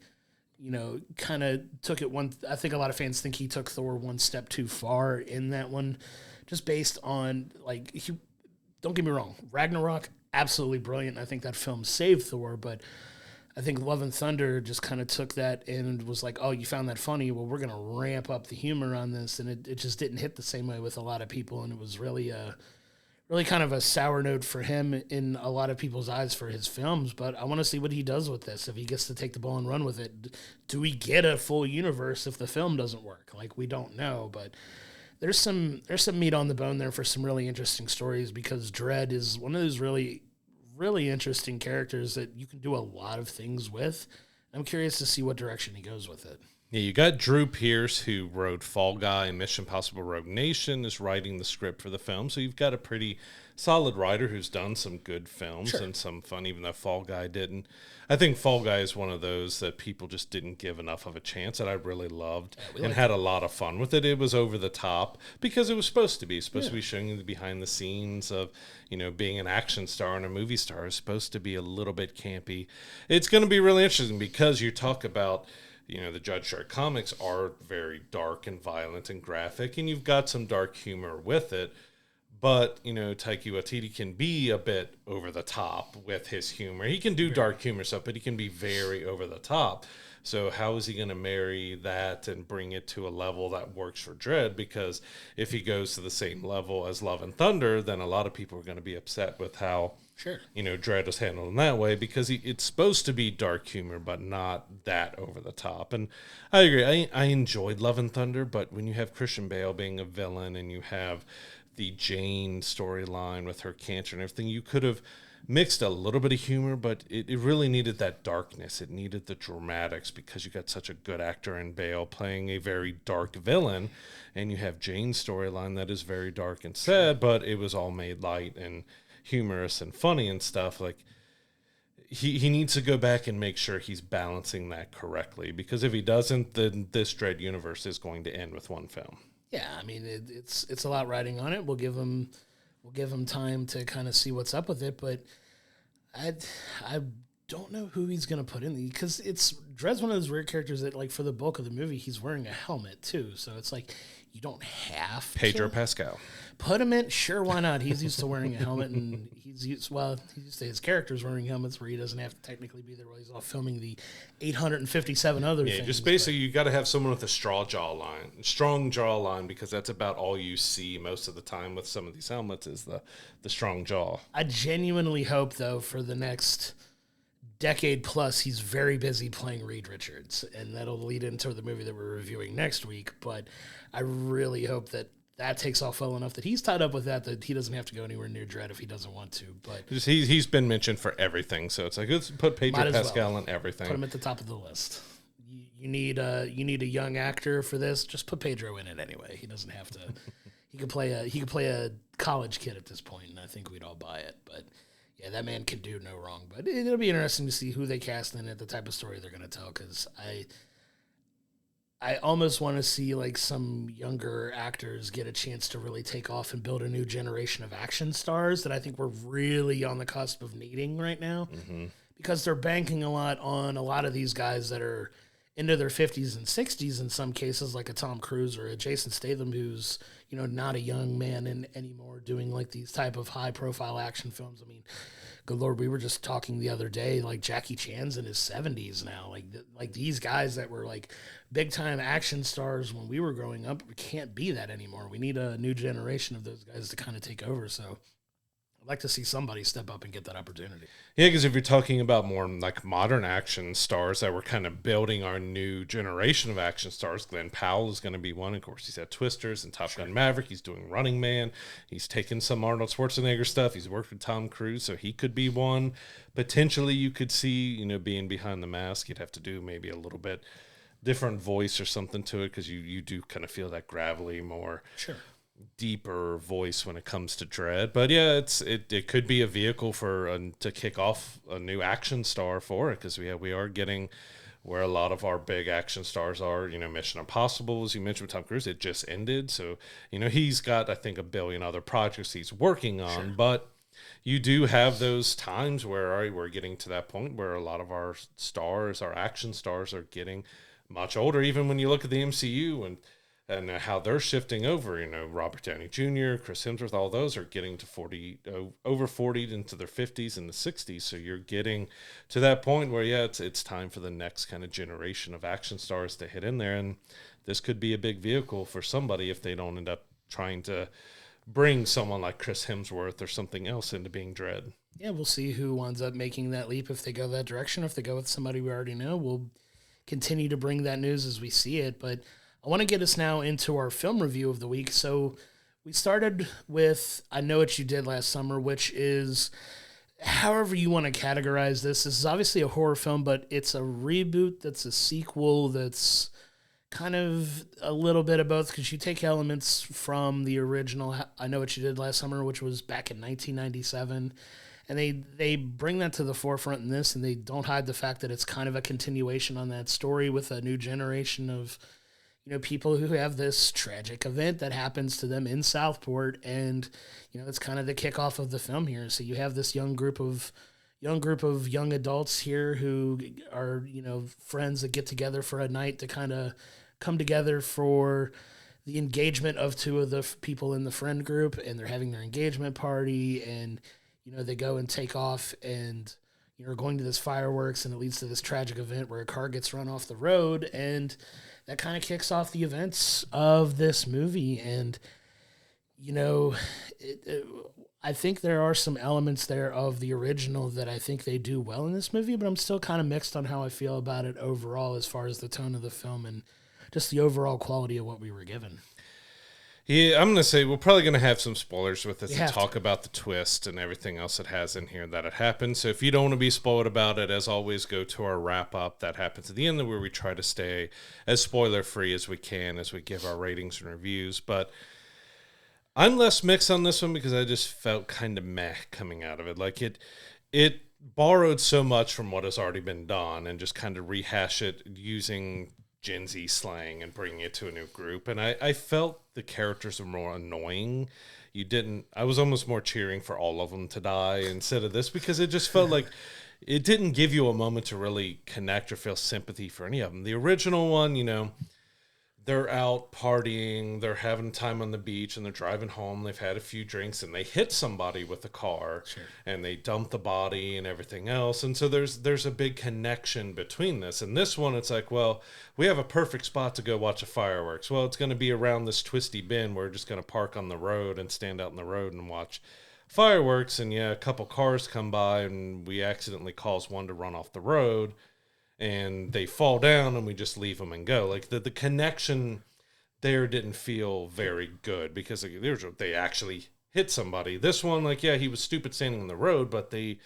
kind of took it one. I think a lot of fans think he took Thor one step too far in that one, just based on don't get me wrong, Ragnarok, absolutely brilliant. I think that film saved Thor, but I think Love and Thunder just kind of took that and was like, oh, you found that funny? Well, we're going to ramp up the humor on this. And it just didn't hit the same way with a lot of people. And it was really kind of a sour note for him in a lot of people's eyes for his films. But I want to see what he does with this. If he gets to take the ball and run with it, do we get a full universe if the film doesn't work? Like, we don't know, but there's some meat on the bone there for some really interesting stories, because Dredd is one of those really interesting characters that you can do a lot of things with. I'm curious to see what direction he goes with it. Yeah, you got Drew Pearce, who wrote Fall Guy and Mission Impossible Rogue Nation, is writing the script for the film. So you've got a pretty solid writer who's done some good films and some fun, even though Fall Guy didn't. I think Fall Guy is one of those that people just didn't give enough of a chance, that I really loved and had a lot of fun with it. It was over the top because it was supposed to be showing you the behind the scenes of, being an action star and a movie star is supposed to be a little bit campy. It's going to be really interesting, because you talk about, the Judge Dredd comics are very dark and violent and graphic, and you've got some dark humor with it. But, Taika Waititi can be a bit over the top with his humor. He can do dark humor stuff, but he can be very over the top. So how is he going to marry that and bring it to a level that works for Dredd? Because if he goes to the same level as Love and Thunder, then a lot of people are going to be upset with how, Dredd is handled in that way, because it's supposed to be dark humor, but not that over the top. And I agree. I enjoyed Love and Thunder, but when you have Christian Bale being a villain and you have the Jane storyline with her cancer and everything, you could have mixed a little bit of humor, but it really needed that darkness. It needed the dramatics, because you got such a good actor in Bale playing a very dark villain, and you have Jane's storyline that is very dark and sad, but it was all made light and humorous and funny and stuff. Like, he needs to go back and make sure he's balancing that correctly, because if he doesn't, then this Dredd universe is going to end with one film. Yeah, I mean it's a lot riding on it. We'll give him time to kind of see what's up with it, but I don't know who he's gonna put in because Dredd's one of those weird characters that, like, for the bulk of the movie he's wearing a helmet too, so it's like you don't have Pedro Pascal. Put him in, sure, why not? He's used to wearing a helmet, and he's used to his characters wearing helmets where he doesn't have to technically be there while he's off filming the 857 other things. Yeah, just basically you got to have someone with a strong jawline, because that's about all you see most of the time with some of these helmets is the strong jaw. I genuinely hope, though, for the next decade plus, he's very busy playing Reed Richards, and that'll lead into the movie that we're reviewing next week. But I really hope that takes off well enough that he's tied up with that he doesn't have to go anywhere near Dredd if he doesn't want to. But he's been mentioned for everything, so it's like, let's put Pedro Pascal on everything. Put him at the top of the list. You need a young actor for this. Just put Pedro in it anyway. He doesn't have to. He could play a college kid at this point, and I think we'd all buy it. But yeah, that man can do no wrong. But it'll be interesting to see who they cast in it, the type of story they're going to tell, because I almost want to see, like, some younger actors get a chance to really take off and build a new generation of action stars that I think we're really on the cusp of needing right now, because they're banking a lot on a lot of these guys that are into their 50s and 60s in some cases, like a Tom Cruise or a Jason Statham, who's, not a young man anymore doing, like, these type of high-profile action films. I mean, good Lord, we were just talking the other day, like, Jackie Chan's in his 70s now. Like these guys that were, like, big-time action stars when we were growing up, we can't be that anymore. We need a new generation of those guys to kind of take over, so I'd like to see somebody step up and get that opportunity. Yeah, because if you're talking about more like modern action stars that we're kind of building our new generation of action stars, Glenn Powell is going to be one. Of course, he's had Twisters and Top Gun Maverick. He's doing Running Man. He's taken some Arnold Schwarzenegger stuff. He's worked with Tom Cruise, so he could be one. Potentially, you could see, being behind the mask. You'd have to do maybe a little bit different voice or something to it, because you do kind of feel that gravelly, more deeper voice when it comes to Dredd. But yeah, it could be a vehicle for to kick off a new action star for it, because we are getting where a lot of our big action stars are. Mission Impossible, as you mentioned with Tom Cruise, it just ended, so he's got, I think, a billion other projects he's working on. But you do have those times where we're getting to that point where a lot of our stars, our action stars, are getting much older. Even when you look at the MCU and how they're shifting over, Robert Downey Jr., Chris Hemsworth, all those are getting to over 40 into their 50s and the 60s. So you're getting to that point where, it's time for the next kind of generation of action stars to hit in there. And this could be a big vehicle for somebody if they don't end up trying to bring someone like Chris Hemsworth or something else into being Dredd. Yeah, we'll see who winds up making that leap if they go that direction. If they go with somebody we already know, we'll continue to bring that news as we see it. But I want to get us now into our film review of the week. So we started with I Know What You Did Last Summer, which is, however you want to categorize this. This is obviously a horror film, but it's a reboot that's a sequel that's kind of a little bit of both, because you take elements from the original I Know What You Did Last Summer, which was back in 1997, and they bring that to the forefront in this, and they don't hide the fact that it's kind of a continuation on that story with a new generation of people who have this tragic event that happens to them in Southport, and it's kind of the kickoff of the film here. So you have this young group of young adults here who are friends that get together for a night to kind of come together for the engagement of two of the people in the friend group, and they're having their engagement party, and they go and take off and are going to this fireworks, and it leads to this tragic event where a car gets run off the road, and that kind of kicks off the events of this movie. And, I think there are some elements there of the original that I think they do well in this movie, but I'm still kind of mixed on how I feel about it overall as far as the tone of the film and just the overall quality of what we were given. Yeah, I'm going to say we're probably going to have some spoilers with this and talk about the twist and everything else it has in here that it happens. So if you don't want to be spoiled about it, as always, go to our wrap-up that happens at the end, where we try to stay as spoiler-free as we can as we give our ratings and reviews. But I'm less mixed on this one because I just felt kind of meh coming out of it. Like it borrowed so much from what has already been done and just kind of rehash it using Gen Z slang and bringing it to a new group. And I felt the characters were more annoying. I was almost more cheering for all of them to die instead of this, because it just felt like it didn't give you a moment to really connect or feel sympathy for any of them. The original one, they're out partying, they're having time on the beach, and they're driving home. They've had a few drinks, and they hit somebody with a car, sure, and they dump the body and everything else. And so there's a big connection between this. And this one, it's like, well, we have a perfect spot to go watch a fireworks. Well, it's going to be around this twisty bend. We're just going to park on the road and stand out in the road and watch fireworks. And yeah, a couple cars come by, and we accidentally cause one to run off the road, and they fall down, and we just leave them and go. Like the connection there didn't feel very good, because they actually hit somebody. This one, like, yeah, he was stupid standing on the road, but they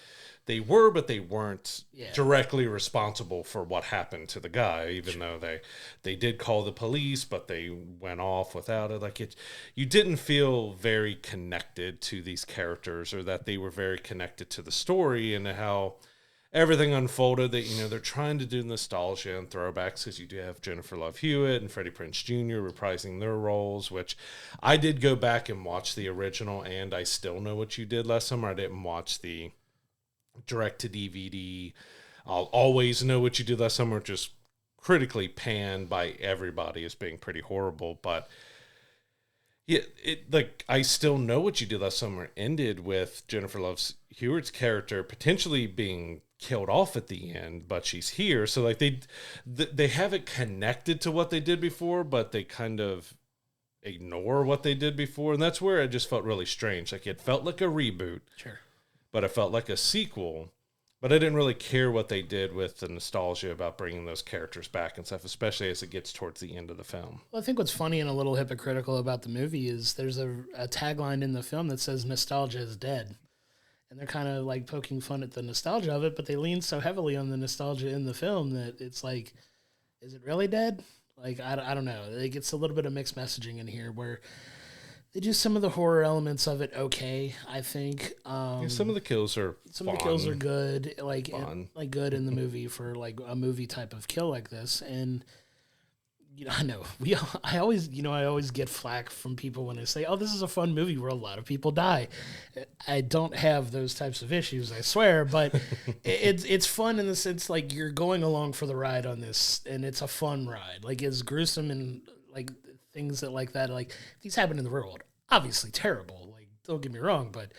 weren't directly responsible for what happened to the guy, even though they did call the police, but they went off without it. Like, you didn't feel very connected to these characters, or that they were very connected to the story and how everything unfolded. That, they're trying to do nostalgia and throwbacks, because you do have Jennifer Love Hewitt and Freddie Prinze Jr. reprising their roles, which I did go back and watch the original, and I Still Know What You Did last summer. I didn't watch the direct-to-DVD I'll Always Know What You Did last summer, which is critically panned by everybody as being pretty horrible. But yeah, I Still Know What You Did last summer ended with Jennifer Love Hewitt's character potentially being killed off at the end, but she's here. So like they haven't connected to what they did before, but they kind of ignore what they did before. And that's where it just felt really strange. Like, it felt like a reboot, sure, but it felt like a sequel. But I didn't really care what they did with the nostalgia about bringing those characters back and stuff, especially as it gets towards the end of the film. Well, I think what's funny and a little hypocritical about the movie is there's a tagline in the film that says nostalgia is dead. And they're kind of like poking fun at the nostalgia of it, but they lean so heavily on the nostalgia in the film that it's like, is it really dead? Like, I don't know. Like, it's a little bit of mixed messaging in here where they do some of the horror elements of it okay, I think. Some of the kills are good, like good in the movie for like a movie type of kill like this. And I know I always get flack from people when they say, "Oh, this is a fun movie where a lot of people die." I don't have those types of issues, I swear, but it's fun in the sense like you're going along for the ride on this, and it's a fun ride. Like, it's gruesome and like things like that. Like, these happen in the real world, obviously terrible. Like, don't get me wrong, but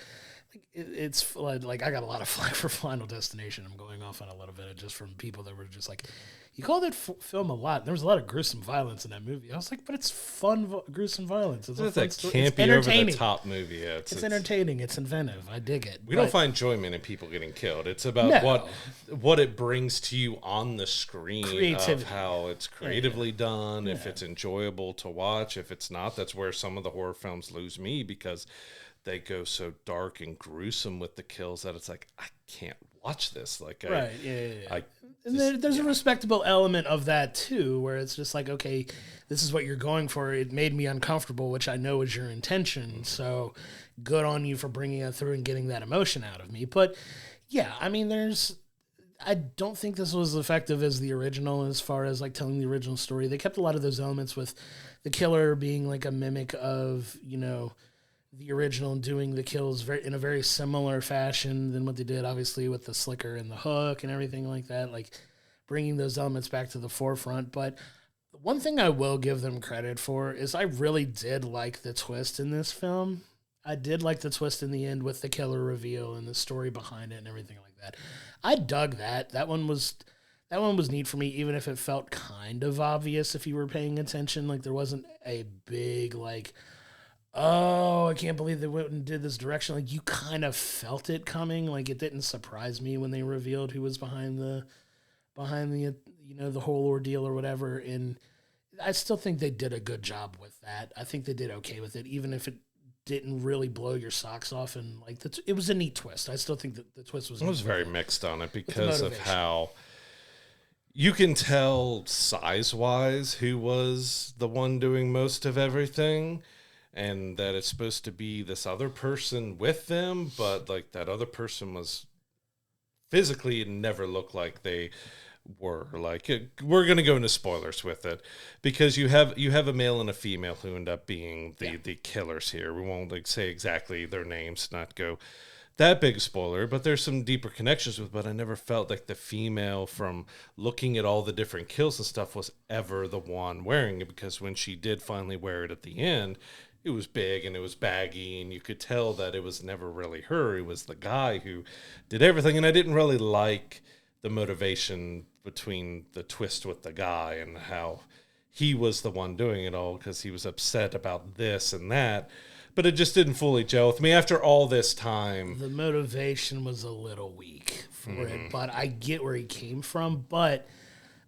it's like I got a lot of flack for Final Destination. I'm going off on a little bit just from people that were just like, you call that film a lot. There was a lot of gruesome violence in that movie. I was like, but it's fun, gruesome violence. It's that campy, over-the-top movie. Yeah, it's entertaining. It's inventive. I dig it. We don't find enjoyment in people getting killed. It's about what it brings to you on the screen, creativity, of how it's creatively done, if it's enjoyable to watch. If it's not, that's where some of the horror films lose me, because they go so dark and gruesome with the kills that it's like, I can't watch this. Like, there's a respectable element of that too, where it's just like, okay, this is what you're going for. It made me uncomfortable, which I know is your intention. So good on you for bringing it through and getting that emotion out of me. But yeah, I mean, I don't think this was as effective as the original as far as like telling the original story. They kept a lot of those elements with the killer being like a mimic of, the original, and doing the kills in a very similar fashion than what they did, obviously, with the slicker and the hook and everything like that, like bringing those elements back to the forefront. But one thing I will give them credit for is I really did like the twist in this film. I did like the twist in the end with the killer reveal and the story behind it and everything like that. I dug that. That one was neat for me, even if it felt kind of obvious if you were paying attention. Like, there wasn't a big, like, oh, I can't believe they went and did this direction. Like, you kind of felt it coming. Like, it didn't surprise me when they revealed who was behind the the whole ordeal or whatever. And I still think they did a good job with that. I think they did okay with it, even if it didn't really blow your socks off. And like, it was a neat twist. I still think that the twist was. I was very mixed on it because of how you can tell size-wise who was the one doing most of everything. And that it's supposed to be this other person with them, but like that other person was physically it never looked like they were. Like, we're going to go into spoilers with it, because you have a male and a female who end up being the killers here. We won't like say exactly their names, not go that big spoiler, but there's some deeper connections with. But I never felt like the female, from looking at all the different kills and stuff, was ever the one wearing it, because when she did finally wear it at the end, it was big and it was baggy, and you could tell that it was never really her. It was the guy who did everything. And I didn't really like the motivation between the twist with the guy and how he was the one doing it all, because he was upset about this and that. But it just didn't fully gel with me after all this time. The motivation was a little weak for it, but I get where he came from. But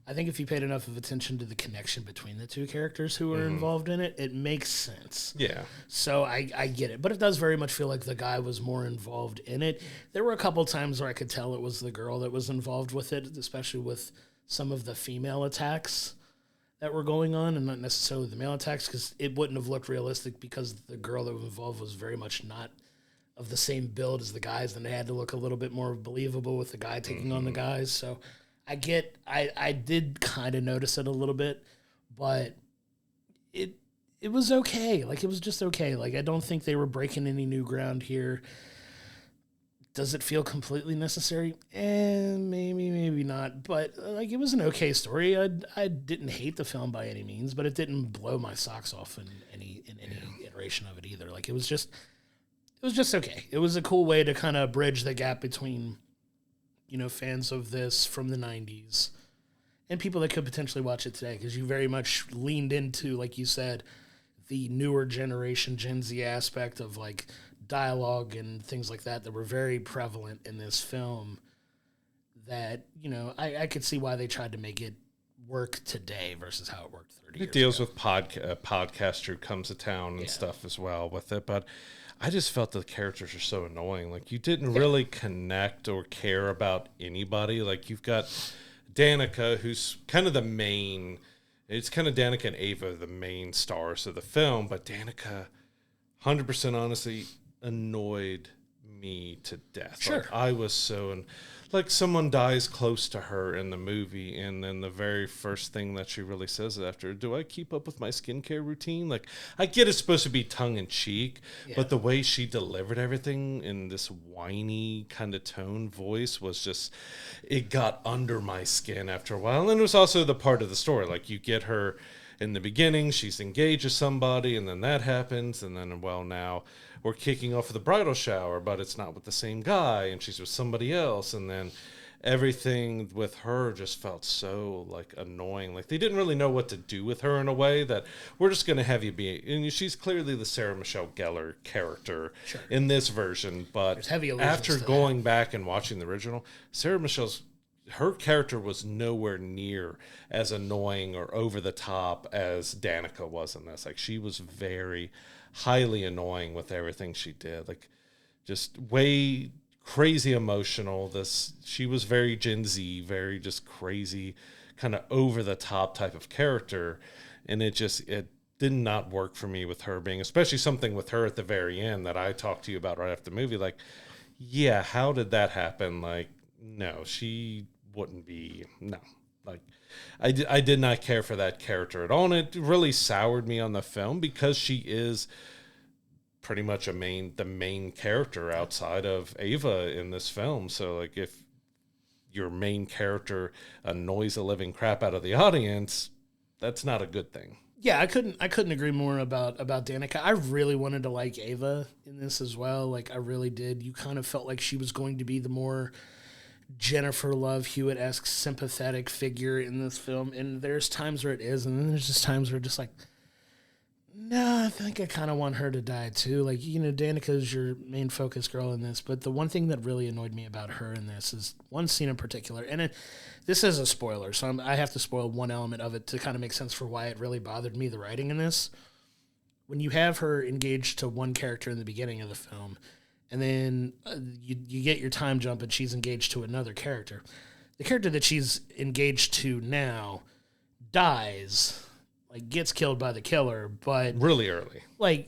I think if you paid enough of attention to the connection between the two characters who were involved in it, it makes sense. Yeah. So I get it. But it does very much feel like the guy was more involved in it. There were a couple times where I could tell it was the girl that was involved with it, especially with some of the female attacks that were going on, and not necessarily the male attacks, because it wouldn't have looked realistic, because the girl that was involved was very much not of the same build as the guys, and they had to look a little bit more believable with the guy taking on the guys. So I did kind of notice it a little bit, but it was okay. Like, it was just okay. Like, I don't think they were breaking any new ground here. Does it feel completely necessary? Maybe not. But like, it was an okay story. I didn't hate the film by any means, but it didn't blow my socks off in any iteration of it either. Like, it was just okay. It was a cool way to kind of bridge the gap between, fans of this from the 90s and people that could potentially watch it today, because you very much leaned into, like you said, the newer generation Gen Z aspect of like dialogue and things like that were very prevalent in this film, that, I could see why they tried to make it work today versus how it worked 30 years ago. It deals with podcaster who comes to town and stuff as well with it, but I just felt the characters are so annoying. Like, you didn't really connect or care about anybody. Like, you've got Danica, who's kind of the main, it's kind of Danica and Ava, the main stars of the film, but Danica, 100% honestly, annoyed me to death. Sure. Like, I was so, like, someone dies close to her in the movie, and then the very first thing that she really says after, do I keep up with my skincare routine? Like, I get it's supposed to be tongue-in-cheek, but the way she delivered everything in this whiny kind of tone voice was just, it got under my skin after a while. And it was also the part of the story. Like, you get her in the beginning, she's engaged to somebody, and then that happens, and then, well, now we're kicking off the bridal shower, but it's not with the same guy, and she's with somebody else, and then everything with her just felt so, like, annoying. Like, they didn't really know what to do with her in a way that we're just going to have you be, and she's clearly the Sarah Michelle Gellar character in this version, but after going back and watching the original, her character was nowhere near as annoying or over the top as Danica was in this. Like, she was very highly annoying with everything she did. Like, just way crazy emotional. She was very Gen Z, very just crazy, kind of over the top type of character. And it did not work for me with her being, especially something with her at the very end that I talked to you about right after the movie. Like, yeah, how did that happen? Like, no, she wouldn't be, no. Like, I did not care for that character at all, and it really soured me on the film, because she is pretty much the main character outside of Ava in this film. So, like, if your main character annoys the living crap out of the audience, that's not a good thing. Yeah, I couldn't agree more about Danica. I really wanted to like Ava in this as well. Like, I really did. You kind of felt like she was going to be the more Jennifer Love Hewitt-esque sympathetic figure in this film, and there's times where it is, and then there's just times where just like, no, I think I kind of want her to die too. Like, Danica's your main focus girl in this, but the one thing that really annoyed me about her in this is one scene in particular, and this is a spoiler, so I have to spoil one element of it to kind of make sense for why it really bothered me, the writing in this. When you have her engaged to one character in the beginning of the film, and then you get your time jump and she's engaged to another character. The character that she's engaged to now dies, like, gets killed by the killer, but really early. Like,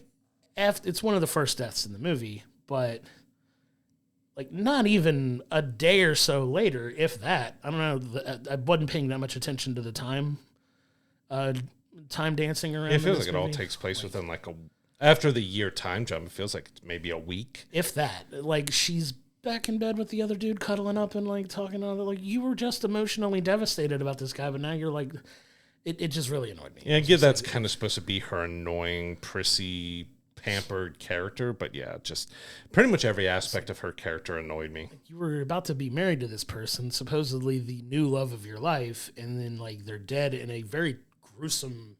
it's one of the first deaths in the movie, but like not even a day or so later, if that. I don't know. I wasn't paying that much attention to the time dancing around. It feels like it all takes place within like after the year time jump. It feels like it's maybe a week, if that. Like she's back in bed with the other dude, cuddling up and like talking on it. Like you were just emotionally devastated about this guy, but now you're like, it just really annoyed me. Yeah, I get that's kind of supposed to be her annoying, prissy, pampered character, but yeah, just pretty much every aspect of her character annoyed me. Like you were about to be married to this person, supposedly the new love of your life, and then like they're dead in a very gruesome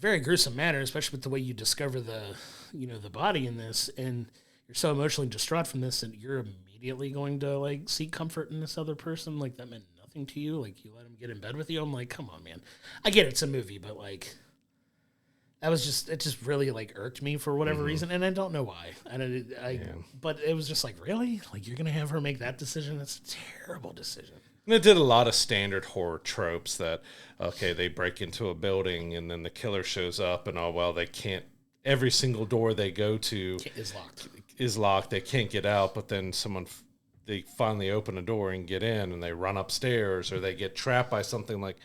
manner, especially with the way you discover the body in this, and you're so emotionally distraught from this, and you're immediately going to like seek comfort in this other person. Like that meant nothing to you. Like you let him get in bed with you. I'm like, come on, man. I get it's a movie, but like it just really like irked me for whatever reason, and I don't know why. But it was just like, really, like you're gonna have her make that decision? That's a terrible decision. And it did a lot of standard horror tropes that, okay, they break into a building and then the killer shows up, and they can't. Every single door they go to is locked. They can't get out, but then they finally open a door and get in, and they run upstairs, or they get trapped by something. Like,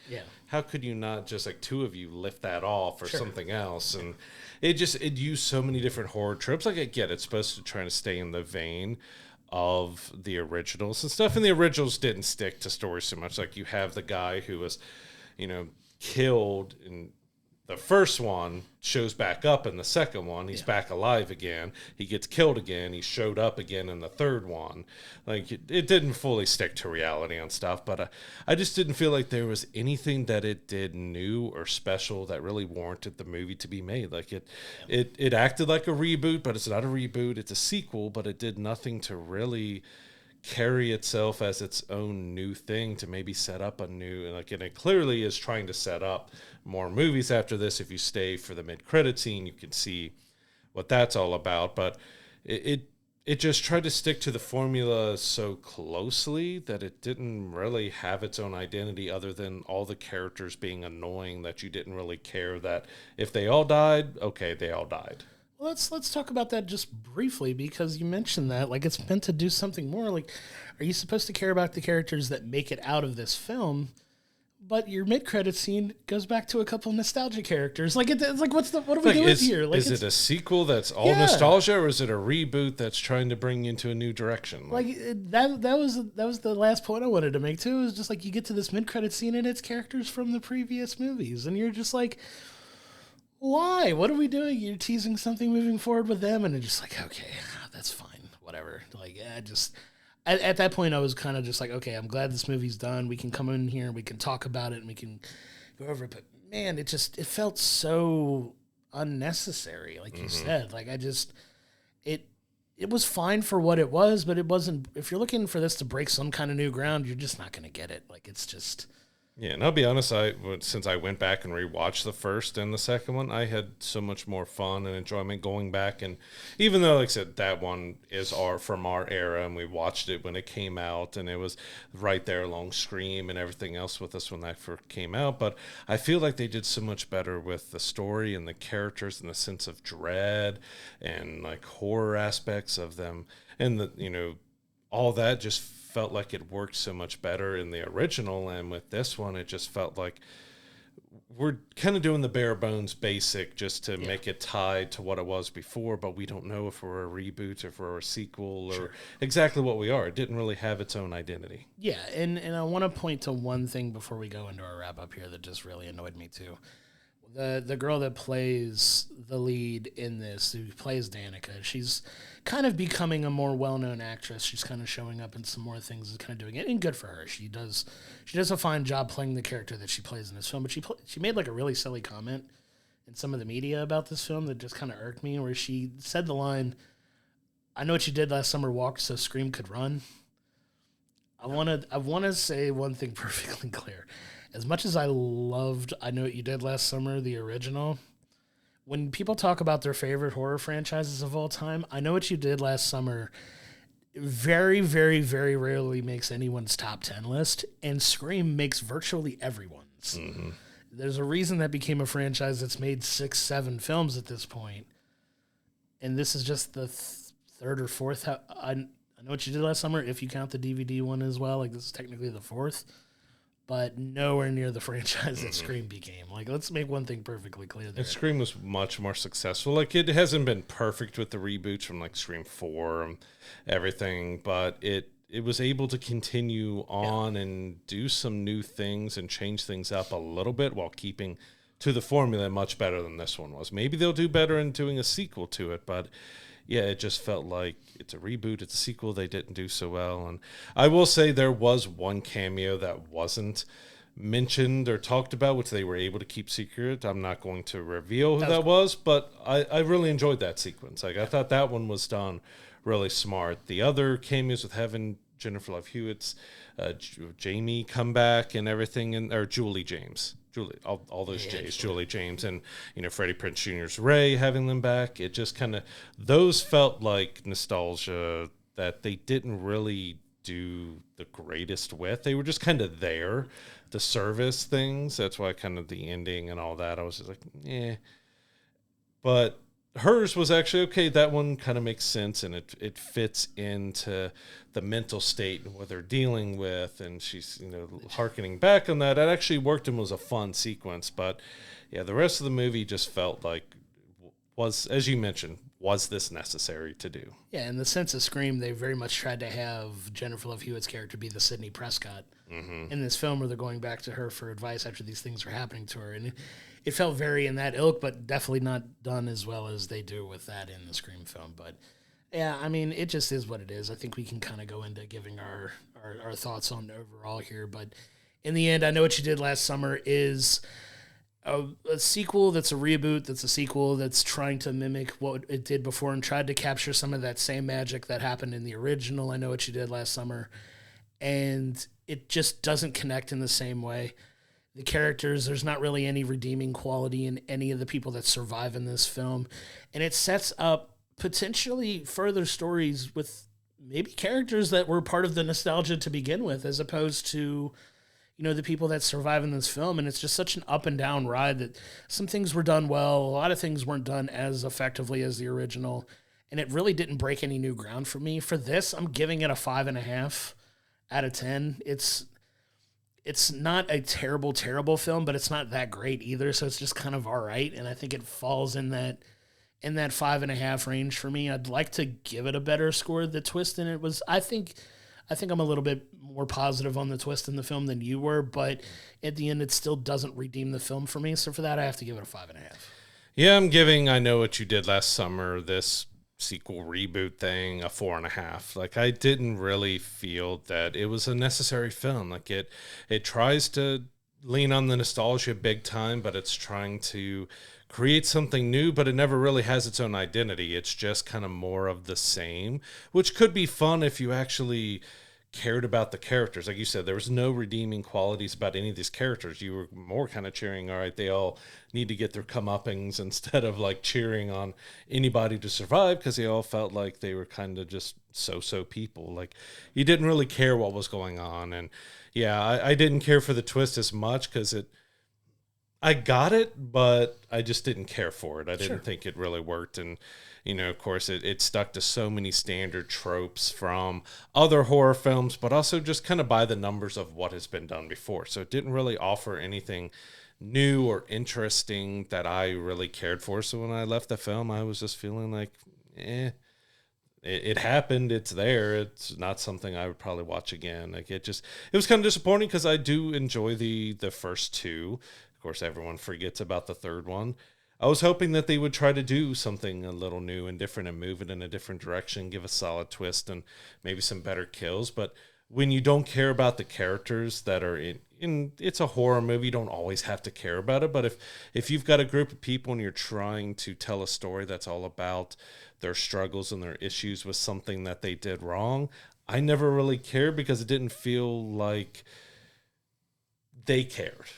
how could you not just like two of you lift that off or something else? And it used so many different horror tropes. Like I get it's supposed to try to stay in the vein of the originals and stuff, and the originals didn't stick to stories so much. Like you have the guy who was, killed in the first one, shows back up in the second one. He's back alive again. He gets killed again. He showed up again in the third one. Like it didn't fully stick to reality on stuff, but I just didn't feel like there was anything that it did new or special that really warranted the movie to be made. Like it acted like a reboot, but it's not a reboot. It's a sequel, but it did nothing to really carry itself as its own new thing to maybe set up a new, and it clearly is trying to set up more movies after this. If you stay for the mid-credit scene, you can see what that's all about, but it just tried to stick to the formula so closely that it didn't really have its own identity other than all the characters being annoying, that you didn't really care that if they all died, okay, they all died. Well, let's talk about that just briefly, because you mentioned that like it's meant to do something more. Like, are you supposed to care about the characters that make it out of this film? But your mid-credit scene goes back to a couple of nostalgia characters. Like it's like what are we doing here? Like, is it a sequel that's all nostalgia, or is it a reboot that's trying to bring you into a new direction? That was the last point I wanted to make too. It was just like you get to this mid-credit scene and it's characters from the previous movies, and you're just like, why? What are we doing? You're teasing something moving forward with them, and it's just like, okay, that's fine, whatever. Like, at that point, I was kind of just like, okay, I'm glad this movie's done. We can come in here and we can talk about it and we can go over it. But man, it felt so unnecessary. Like you said, like it was fine for what it was, but it wasn't. If you're looking for this to break some kind of new ground, you're just not going to get it. Like it's just. Yeah, and I'll be honest, since I went back and rewatched the first and the second one, I had so much more fun and enjoyment going back. And even though, like I said, that one is from our era, and we watched it when it came out, and it was right there along Scream and everything else with us when that first came out. But I feel like they did so much better with the story and the characters and the sense of dread and like horror aspects of them, and all that just felt like it worked so much better in the original, and with this one it just felt like we're kind of doing the bare bones basic just to make it tied to what it was before, but we don't know if we're a reboot or if we're a sequel or exactly what we are. It didn't really have its own identity. Yeah, and I want to point to one thing before we go into our wrap up here that just really annoyed me too. The girl that plays the lead in this, who plays Danica, she's kind of becoming a more well-known actress. She's kind of showing up in some more things and kind of doing it, and good for her. She does a fine job playing the character that she plays in this film, but she made like a really silly comment in some of the media about this film that just kind of irked me, where she said the line, "I know what you did last summer, walked so Scream could run." I want to say one thing perfectly clear. As much as I loved I Know What You Did Last Summer, the original, when people talk about their favorite horror franchises of all time, I Know What You Did Last Summer very, very, very rarely makes anyone's top 10 list, and Scream makes virtually everyone's. Mm-hmm. There's a reason that became a franchise that's made 6-7 films at this point, and this is just the third or fourth I Know What You Did Last Summer, if you count the DVD one as well. Like, this is technically the fourth, but nowhere near the franchise that Scream became. Like, let's make one thing perfectly clear there. And Scream was much more successful. Like, it hasn't been perfect with the reboots from, like, Scream 4 and everything, but it was able to continue on and do some new things and change things up a little bit while keeping to the formula much better than this one was. Maybe they'll do better in doing a sequel to it, but yeah, it just felt like it's a reboot, it's a sequel, they didn't do so well. And I will say there was one cameo that wasn't mentioned or talked about, which they were able to keep secret. I'm not going to reveal who that was, but I really enjoyed that sequence. Like, I thought that one was done really smart. The other cameos with having Jennifer Love Hewitt's Jamie come back and everything, or Julie James. All those J's, Julie James, and Freddie Prinze Jr.'s Ray, having them back. It just kind of, those felt like nostalgia that they didn't really do the greatest with. They were just kind of there to service things. That's why kind of the ending and all that, I was just like, eh. But hers was actually okay. That one kind of makes sense, and it fits into the mental state and what they're dealing with, and she's hearkening back on that. It actually worked and was a fun sequence. But yeah, the rest of the movie just felt like, was, as you mentioned, was this necessary to do? Yeah, in the sense of Scream, they very much tried to have Jennifer Love Hewitt's character be the Sidney Prescott in this film, where they're going back to her for advice after these things are happening to her, and it felt very in that ilk, but definitely not done as well as they do with that in the Scream film. But yeah, I mean, it just is what it is. I think we can kind of go into giving our thoughts on overall here. But in the end, I Know What You Did Last Summer is a sequel that's a reboot, that's a sequel that's trying to mimic what it did before and tried to capture some of that same magic that happened in the original I Know What You Did Last Summer. And it just doesn't connect in the same way. The characters, there's not really any redeeming quality in any of the people that survive in this film. And it sets up potentially further stories with maybe characters that were part of the nostalgia to begin with, as opposed to, the people that survive in this film. And it's just such an up and down ride that some things were done well. A lot of things weren't done as effectively as the original. And it really didn't break any new ground for me. For this, I'm giving it a 5.5 out of 10. It's not a terrible, terrible film, but it's not that great either. So it's just kind of all right. And I think it falls in that 5.5 range for me. I'd like to give it a better score. The twist in it was, I think I'm a little bit more positive on the twist in the film than you were, but at the end, it still doesn't redeem the film for me. So for that, I have to give it a 5.5. Yeah, I'm giving I Know What You Did Last Summer, this sequel reboot thing, a 4.5. Like, I didn't really feel that it was a necessary film. Like, it tries to lean on the nostalgia big time, but it's trying to create something new, but it never really has its own identity. It's just kind of more of the same, which could be fun if you actually cared about the characters. Like you said, there was no redeeming qualities about any of these characters. You were more kind of cheering, all right, they all need to get their comeuppings, instead of like cheering on anybody to survive, because they all felt like they were kind of just so people. Like, you didn't really care what was going on. And yeah, I didn't care for the twist as much, because I got it, but I just didn't care for it. I didn't think it really worked. And of course, it stuck to so many standard tropes from other horror films, but also just kind of by the numbers of what has been done before. So it didn't really offer anything new or interesting that I really cared for. So when I left the film, I was just feeling like, it happened. It's there. It's not something I would probably watch again. Like, it was kind of disappointing, because I do enjoy the first two. Of course, everyone forgets about the third one. I was hoping that they would try to do something a little new and different and move it in a different direction, give a solid twist and maybe some better kills. But when you don't care about the characters that are in it's a horror movie, you don't always have to care about it. But if you've got a group of people and you're trying to tell a story that's all about their struggles and their issues with something that they did wrong, I never really cared, because it didn't feel like they cared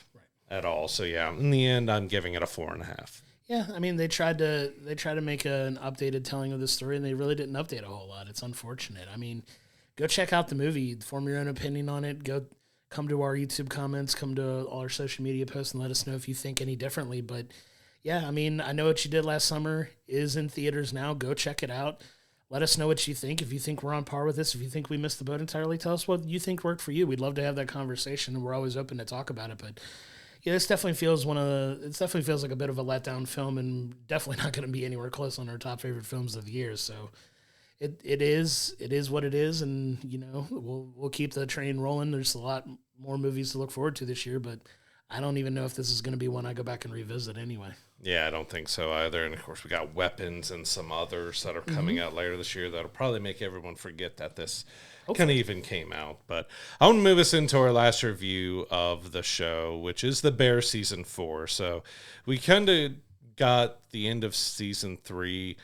at all. So yeah, in the end, I'm giving it a 4.5. Yeah, I mean, they tried to make an updated telling of the story, and they really didn't update a whole lot. It's unfortunate. I mean, go check out the movie, form your own opinion on it. Come to our YouTube comments, come to all our social media posts, and let us know if you think any differently. But yeah, I mean, I Know What You Did Last Summer is in theaters now. Go check it out. Let us know what you think. If you think we're on par with this, if you think we missed the boat entirely, tell us what you think worked for you. We'd love to have that conversation, and we're always open to talk about it. But yeah, this definitely feels like a bit of a letdown film, and definitely not going to be anywhere close on our top favorite films of the year. So it is what it is, and we'll keep the train rolling. There's a lot more movies to look forward to this year, but I don't even know if this is going to be one I go back and revisit anyway. Yeah, I don't think so either. And of course, we got Weapons and some others that are coming out later this year that'll probably make everyone forget that this kind of even came out. But I want to move us into our last review of the show, which is The Bear Season 4. So we kind of got the end of Season 3,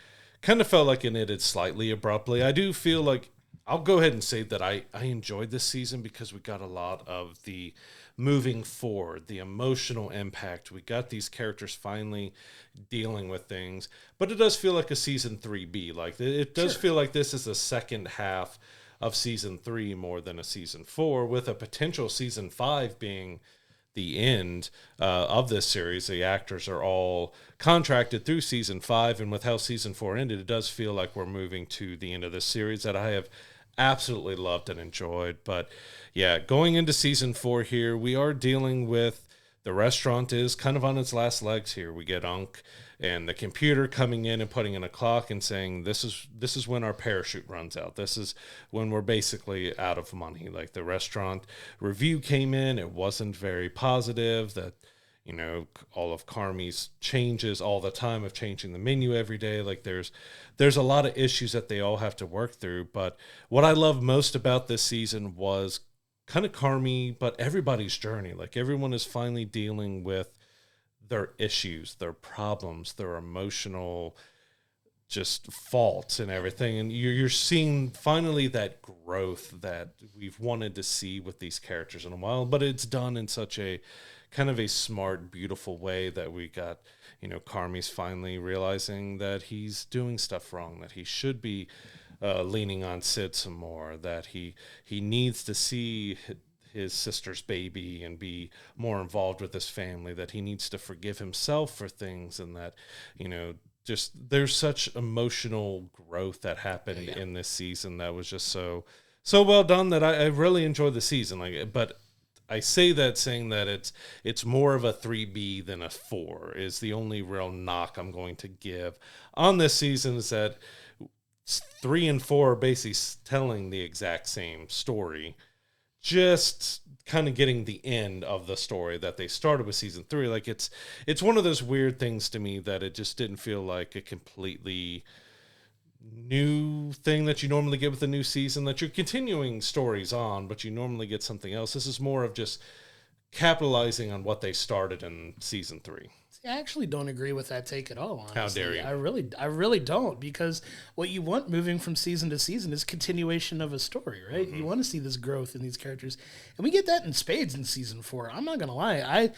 kind of felt like it ended slightly abruptly. I do feel like, I'll go ahead and say that I enjoyed this season because we got a lot of the moving forward, the emotional impact. We got these characters finally dealing with things, but it does feel like a season 3B. Like it does feel like this is the second half of season 3 more than a season 4, with a potential season 5 being the end of this series. The actors are all contracted through season 5, and with how season 4 ended, it does feel like we're moving to the end of this series that I have absolutely loved and enjoyed. But yeah, going into season 4 here, we are dealing with the restaurant is kind of on its last legs here. We get Unc and the computer coming in and putting in a clock and saying, this is when our parachute runs out. This is when we're basically out of money. Like, the restaurant review came in, it wasn't very positive, that all of Carmi's changes all the time of changing the menu every day. Like, there's a lot of issues that they all have to work through. But what I love most about this season was kind of Carmi, but everybody's journey. Like, everyone is finally dealing with their issues, their problems, their emotional just faults and everything. And you're seeing finally that growth that we've wanted to see with these characters in a while, but it's done in such a kind of a smart, beautiful way that we got, Carmi's finally realizing that he's doing stuff wrong, that he should be leaning on Sid some more, that he needs to see his sister's baby and be more involved with his family, that he needs to forgive himself for things, and that, just there's such emotional growth that happened in this season that was just so well done that I really enjoyed the season. But I say that saying that it's more of a 3B than a 4 is the only real knock I'm going to give on this season, is that 3 and 4 are basically telling the exact same story, just kind of getting the end of the story that they started with season 3. Like, it's one of those weird things to me that it just didn't feel like a completely new thing that you normally get with a new season, that you're continuing stories on, but you normally get something else. This is more of just capitalizing on what they started in season 3. I actually don't agree with that take at all, honestly. How dare you? I really don't, because what you want moving from season to season is continuation of a story, right? You want to see this growth in these characters, and we get that in spades in season 4. I'm not going to lie.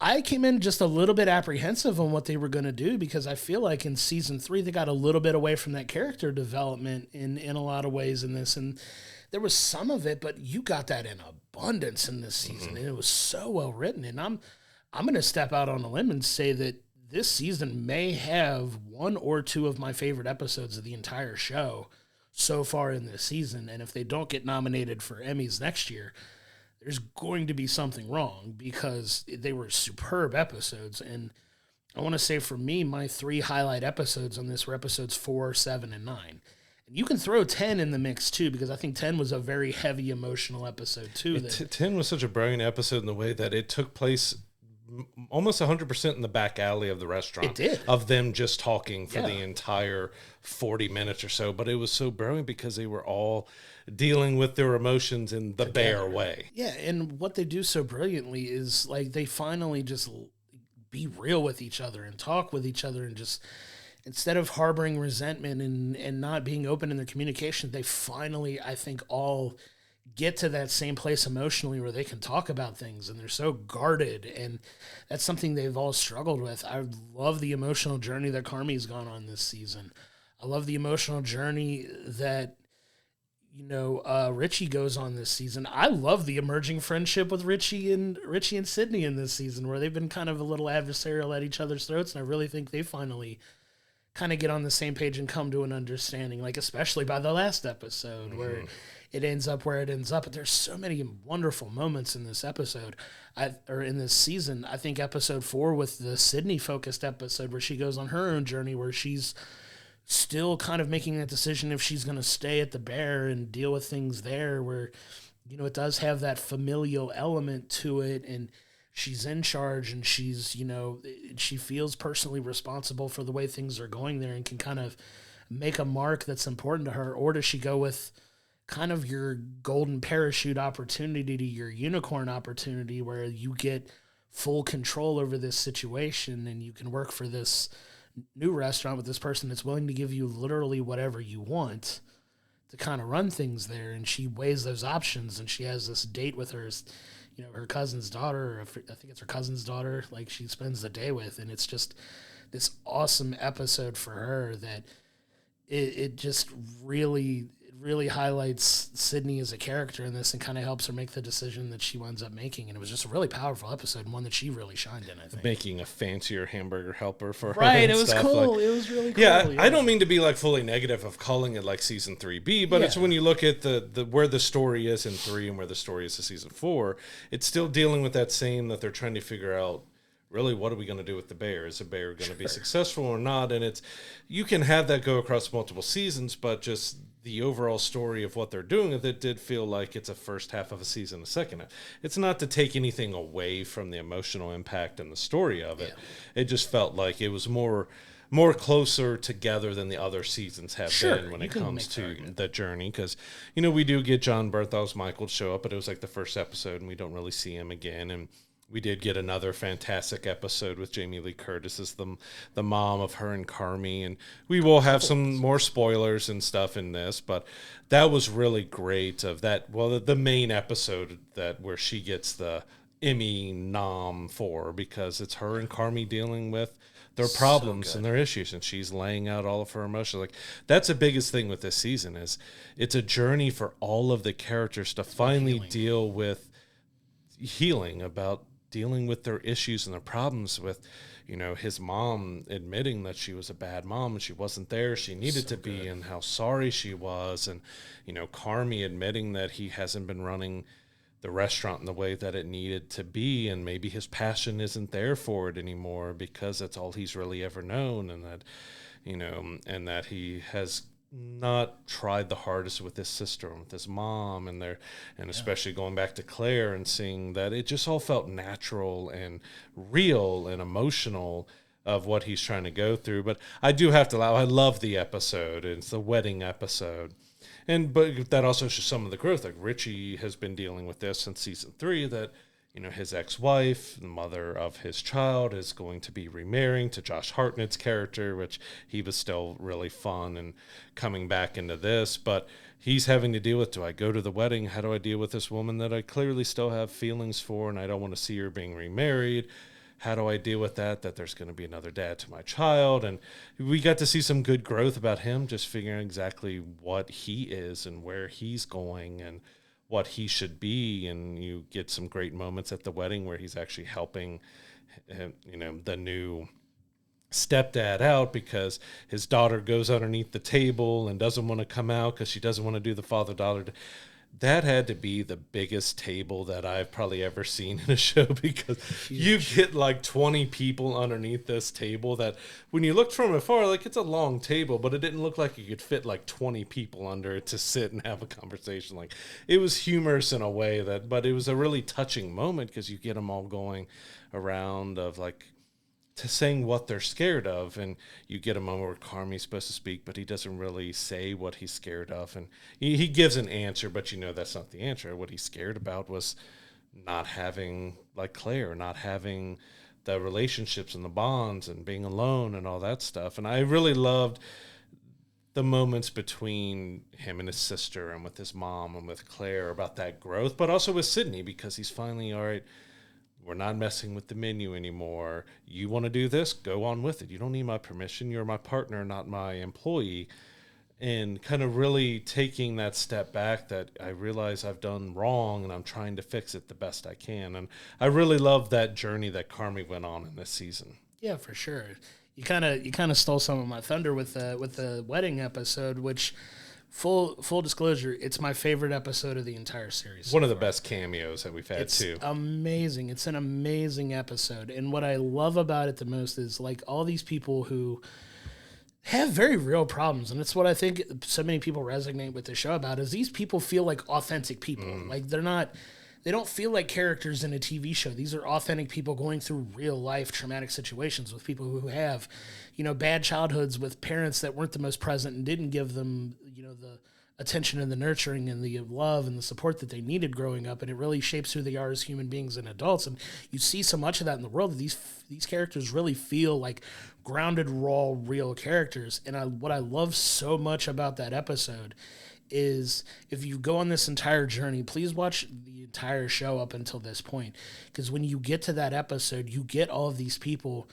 I came in just a little bit apprehensive on what they were going to do, because I feel like in season 3, they got a little bit away from that character development in a lot of ways in this, and there was some of it, but you got that in abundance in this season, and it was so well written. And I'm going to step out on a limb and say that this season may have 1 or 2 of my favorite episodes of the entire show so far in this season. And if they don't get nominated for Emmys next year, there's going to be something wrong, because they were superb episodes. And I want to say, for me, my 3 highlight episodes on this were episodes 4, 7, and 9. And you can throw 10 in the mix too, because I think 10 was a very heavy emotional episode too. 10 was such a brilliant episode in the way that it took place almost 100% in the back alley of the restaurant. It did. Of them just talking for the entire 40 minutes or so. But it was so brilliant because they were all dealing with their emotions in the bear way. Yeah, and what they do so brilliantly is, like, they finally just be real with each other and talk with each other, and just, instead of harboring resentment and not being open in their communication, they finally, I think, all get to that same place emotionally where they can talk about things, and they're so guarded, and that's something they've all struggled with. I love the emotional journey that Carmi's gone on this season. I love the emotional journey that Richie goes on this season. I love the emerging friendship with Richie and Sydney in this season, where they've been kind of a little adversarial at each other's throats, and I really think they finally kind of get on the same page and come to an understanding, like especially by the last episode where it ends up where it ends up. But there's so many wonderful moments in this episode, or in this season. I think episode 4 with the Sydney focused episode where she goes on her own journey, where she's still kind of making that decision if she's going to stay at the Bear and deal with things there, where, you know, it does have that familial element to it, and she's in charge, and she's, you know, she feels personally responsible for the way things are going there and can kind of make a mark that's important to her? Or does she go with kind of your golden parachute opportunity to your unicorn opportunity, where you get full control over this situation and you can work for this new restaurant with this person that's willing to give you literally whatever you want to kind of run things there? And she weighs those options, and she has this date with her, you know, her cousin's daughter, or I think it's her cousin's daughter, like she spends the day with. And it's just this awesome episode for her that it just really highlights Sydney as a character in this and kind of helps her make the decision that she winds up making. And it was just a really powerful episode, and one that she really shined in, I think. Making a fancier hamburger helper for her. Right, it was cool. Like, it was really cool. Yeah, I don't mean to be like fully negative of calling it like season 3B, but it's when you look at the where the story is in 3 and where the story is in season 4, it's still dealing with that same, that they're trying to figure out, really, what are we going to do with the Bear? Is the Bear going to be successful or not? And it's, you can have that go across multiple seasons, but just the overall story of what they're doing, it did feel like it's a first half of a season, a second half. It's not to take anything away from the emotional impact and the story of it. It just felt like it was more closer together than the other seasons have been when it comes to the journey. Because, you know, we do get John Bernthal's Michael show up, but it was like the first episode, and we don't really see him again. And we did get another fantastic episode with Jamie Lee Curtis as the mom of her and Carmi, and we will have some more spoilers and stuff in this, but that was really great. Of that, well, the main episode where she gets the Emmy nom for, because it's her and Carmi dealing with their problems and their issues, and she's laying out all of her emotions. Like, that's the biggest thing with this season, is it's a journey for all of the characters to finally deal with healing, about dealing with their issues and their problems with, you know, his mom admitting that she was a bad mom and she wasn't there, she needed to be, and how sorry she was. And, you know, Carmi admitting that he hasn't been running the restaurant in the way that it needed to be, and maybe his passion isn't there for it anymore because that's all he's really ever known, and that, you know, and that he has not tried the hardest with his sister and with his mom, and especially going back to Claire and seeing that it just all felt natural and real and emotional of what he's trying to go through. But I do have to allow, I love the episode. It's the wedding episode. But that also shows some of the growth. Like, Richie has been dealing with this since season 3, that, you know, his ex-wife, the mother of his child, is going to be remarrying to Josh Hartnett's character, which he was still really fun, and coming back into this. But he's having to deal with, do I go to the wedding? How do I deal with this woman that I clearly still have feelings for, and I don't want to see her being remarried? How do I deal with that there's going to be another dad to my child? And we got to see some good growth about him, just figuring exactly what he is and where he's going and what he should be. And you get some great moments at the wedding where he's actually helping, you know, the new stepdad out, because his daughter goes underneath the table and doesn't want to come out because she doesn't want to do the father-daughter. That had to be the biggest table that I've probably ever seen in a show, because you get like 20 people underneath this table that, when you looked from afar, like, it's a long table, but it didn't look like you could fit like 20 people under it to sit and have a conversation. Like, it was humorous in a way but it was a really touching moment, because you get them all going around of like, to saying what they're scared of, and you get a moment where Carmi's supposed to speak, but he doesn't really say what he's scared of, and he gives an answer, but you know that's not the answer. What he's scared about was not having, like Claire, not having the relationships and the bonds and being alone and all that stuff. And I really loved the moments between him and his sister and with his mom and with Claire about that growth, but also with Sydney, because he's finally, all right, we're not messing with the menu anymore. You want to do this? Go on with it. You don't need my permission. You're my partner, not my employee. And kind of really taking that step back, that I realize I've done wrong and I'm trying to fix it the best I can. And I really love that journey that Carmi went on in this season. Yeah, for sure. kind of stole some of my thunder with the wedding episode, which full disclosure, it's my favorite episode of the entire series. One of the best cameos that we've had too. Amazing. It's an amazing episode, and what I love about it the most is like all these people who have very real problems, and it's what I think so many people resonate with the show about is these people feel like authentic people. Like they don't feel like characters in a TV show. These are authentic people going through real life traumatic situations with people who have, bad childhoods with parents that weren't the most present and didn't give them, the attention and the nurturing and the love and the support that they needed growing up. And it really shapes who they are as human beings and adults. And you see so much of that in the world that these characters really feel like grounded, raw, real characters. And what I love so much about that episode is if you go on this entire journey, please watch the entire show up until this point. Because when you get to that episode, you get all of these people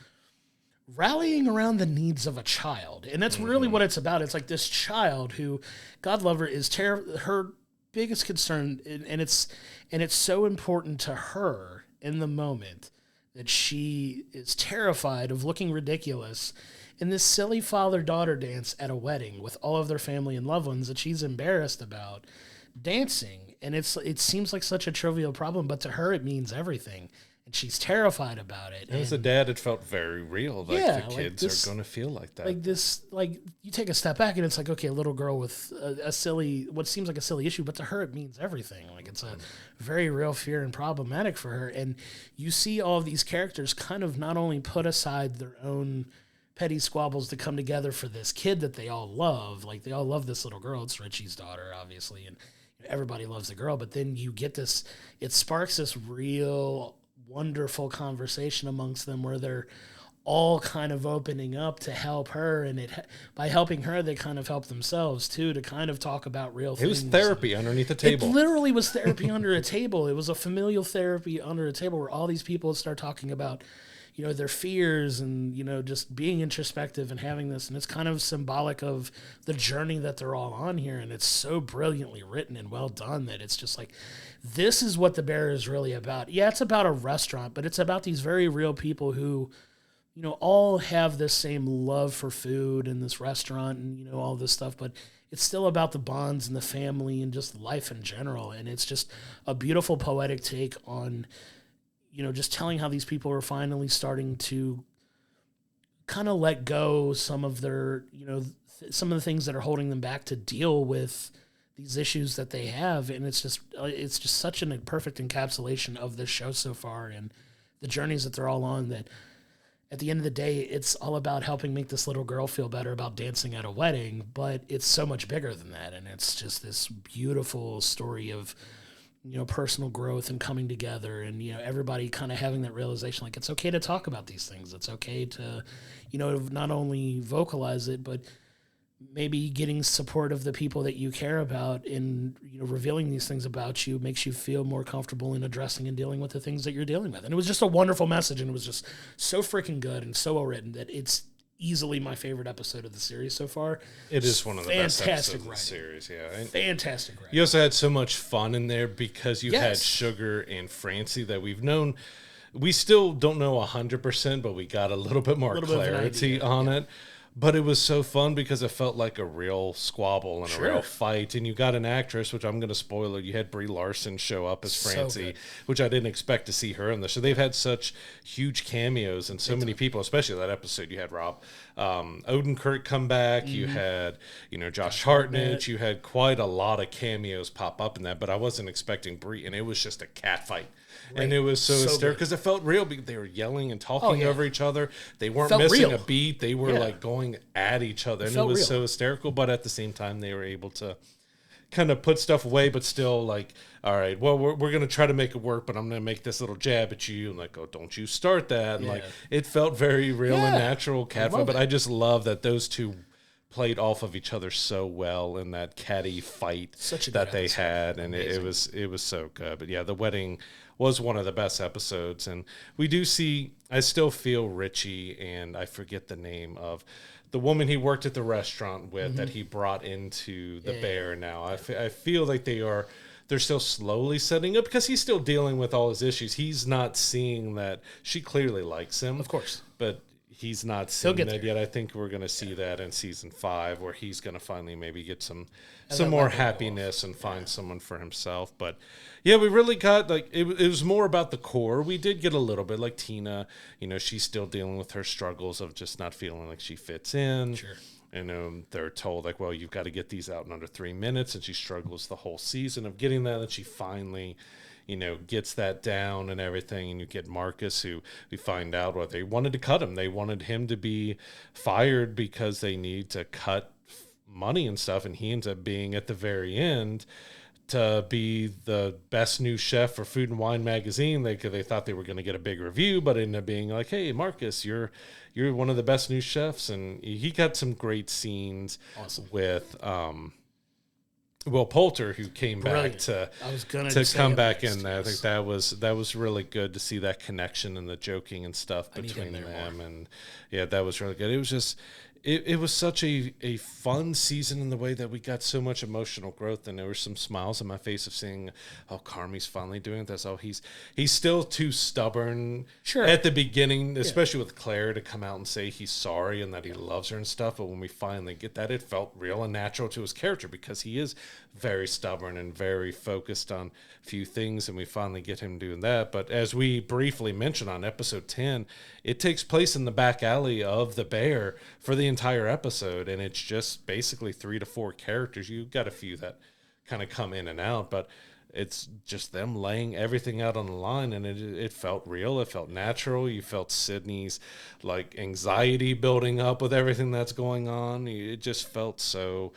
rallying around the needs of a child. And that's really what it's about. It's like this child who, God love her, is her biggest concern, and it's so important to her in the moment that she is terrified of looking ridiculous in this silly father-daughter dance at a wedding with all of their family and loved ones that she's embarrassed about dancing. And it seems like such a trivial problem, but to her it means everything. And she's terrified about it. And as a dad, it felt very real. Like the kids are going to feel like that. Like you take a step back and it's like, okay, a little girl with what seems like a silly issue, but to her it means everything. Like it's a very real fear and problematic for her. And you see all of these characters kind of not only put aside their own petty squabbles to come together for this kid that they all love. Like they all love this little girl. It's Richie's daughter, obviously, and everybody loves the girl. But then you get this, it sparks this real wonderful conversation amongst them where they're all kind of opening up to help her, and by helping her they kind of help themselves too, to kind of talk about real things. It was therapy underneath the table. It literally was therapy under a table. It was a familial therapy under a table where all these people start talking about their fears and, just being introspective and having this. And it's kind of symbolic of the journey that they're all on here. And it's so brilliantly written and well done that it's just like, this is what The Bear is really about. Yeah, it's about a restaurant, but it's about these very real people who, all have this same love for food and this restaurant and, all this stuff. But it's still about the bonds and the family and just life in general. And it's just a beautiful poetic take on just telling how these people are finally starting to kind of let go some of their, some of the things that are holding them back to deal with these issues that they have. And it's just such a perfect encapsulation of this show so far and the journeys that they're all on, that at the end of the day, it's all about helping make this little girl feel better about dancing at a wedding, but it's so much bigger than that. And it's just this beautiful story of, personal growth and coming together and, everybody kind of having that realization, like it's okay to talk about these things. It's okay to, not only vocalize it, but maybe getting support of the people that you care about in, revealing these things about you makes you feel more comfortable in addressing and dealing with the things that you're dealing with. And it was just a wonderful message, and it was just so freaking good and so well written that it's easily my favorite episode of the series so far. It is one of the best episodes of the series, yeah. And fantastic writing. You also had so much fun in there because you had Sugar and Francie that we've known. We still don't know 100%, but we got a little bit more clarity on it. But it was so fun because it felt like a real squabble and a real fight. And you got an actress, which I'm going to spoil it. You had Brie Larson show up as Francie, which I didn't expect to see her in this. So they've had such huge cameos and so many people, especially that episode. You had Rob Odenkirk come back. You had, Josh Hartnett. You had quite a lot of cameos pop up in that. But I wasn't expecting Brie. And it was just a cat fight. Right. And it was so hysterical because it felt real. They were yelling and talking over each other. They weren't missing a beat. They were like going at each other. And it was so hysterical. But at the same time, they were able to kind of put stuff away, but still like, all right, well, we're going to try to make it work, but I'm going to make this little jab at you. And like, oh, don't you start that. And like, it felt very real and natural cat fight. But I just love that those two played off of each other so well in that catty fight that they had. And it was so good. But yeah, the wedding was one of the best episodes. And we do see, I still feel Richie, and I forget the name of the woman he worked at the restaurant with that he brought into the Bear now. I feel like they're still slowly setting up because he's still dealing with all his issues. He's not seeing that she clearly likes him. Of course. But he's not seen that yet. I think we're going to see that in season 5, where he's going to finally maybe get some more happiness and find someone for himself. But yeah, we really got like it was more about the core. We did get a little bit like Tina. She's still dealing with her struggles of just not feeling like she fits in. Sure. And they're told like, well, you've got to get these out in under 3 minutes, and she struggles the whole season of getting that, and she finally gets that down and everything. And you get Marcus, who we find out what they wanted to cut him. They wanted him to be fired because they need to cut money and stuff. And he ends up being at the very end to be the best new chef for Food and Wine magazine. They thought they were going to get a big review, but ended up being like, hey, Marcus, you're one of the best new chefs. And he got some great scenes with, Will Poulter, who came back to come back in there. I think that was really good to see that connection and the joking and stuff between them. And yeah, that was really good. It was just it was such a fun season in the way that we got so much emotional growth, and there were some smiles on my face of seeing, oh, Carmi's finally doing this. Oh, he's still too stubborn at the beginning, especially with Claire, to come out and say he's sorry and that he loves her and stuff. But when we finally get that, it felt real and natural to his character, because he is very stubborn and very focused on few things, and we finally get him doing that. But as we briefly mentioned on episode 10, it takes place in the back alley of the Bear for the entire episode, and it's just basically 3 to 4 characters. You've got a few that kind of come in and out, but it's just them laying everything out on the line, and it felt real. It felt natural. You felt Sydney's like anxiety building up with everything that's going on. It just felt so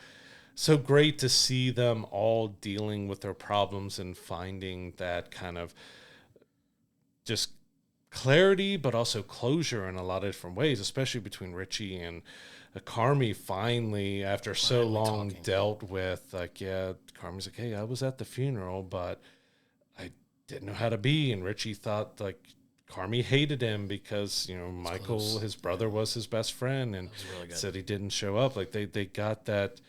great to see them all dealing with their problems and finding that kind of just clarity, but also closure in a lot of different ways, especially between Richie and Carmi. Finally, after so long, dealt with like, yeah, Carmi's like, hey, I was at the funeral, but I didn't know how to be. And Richie thought like Carmi hated him because, Michael, his brother, was his best friend, and really said he didn't show up. Like they got that.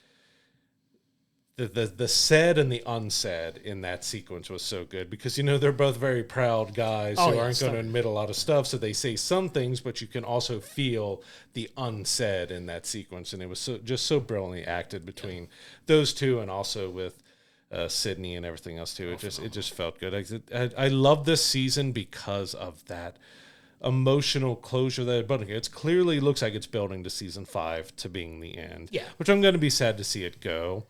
The said and the unsaid in that sequence was so good, because they're both very proud guys who aren't going to admit a lot of stuff, so they say some things, but you can also feel the unsaid in that sequence, and it was just so brilliantly acted between those two, and also with Sydney and everything else too. It just felt good. I love this season because of that emotional closure that it clearly looks like it's building to season 5 to being the end. Yeah, which I'm going to be sad to see it go.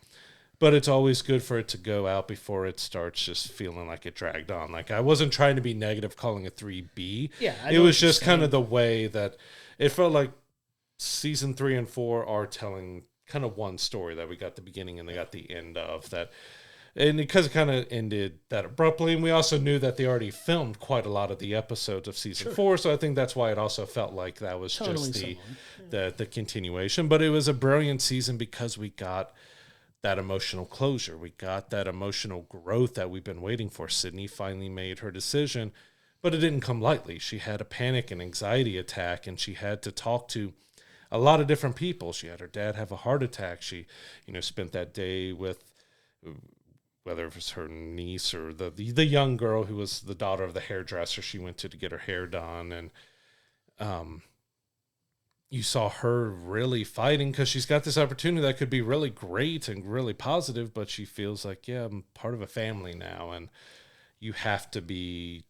But it's always good for it to go out before it starts just feeling like it dragged on. Like, I wasn't trying to be negative calling it 3B. Yeah, it was just kind of the way that it felt like season 3 and 4 are telling kind of one story, that we got the beginning and they got the end of that. And because it kind of ended that abruptly, and we also knew that they already filmed quite a lot of the episodes of season 4, so I think that's why it also felt like that was just the continuation. But it was a brilliant season because we got that emotional closure. We got that emotional growth that we've been waiting for. Sydney finally made her decision, but it didn't come lightly. She had a panic and anxiety attack, and she had to talk to a lot of different people. She had her dad have a heart attack. She, spent that day with, whether it was her niece or the young girl who was the daughter of the hairdresser she went to get her hair done. And you saw her really fighting because she's got this opportunity that could be really great and really positive, but she feels like, yeah, I'm part of a family now, and you have to be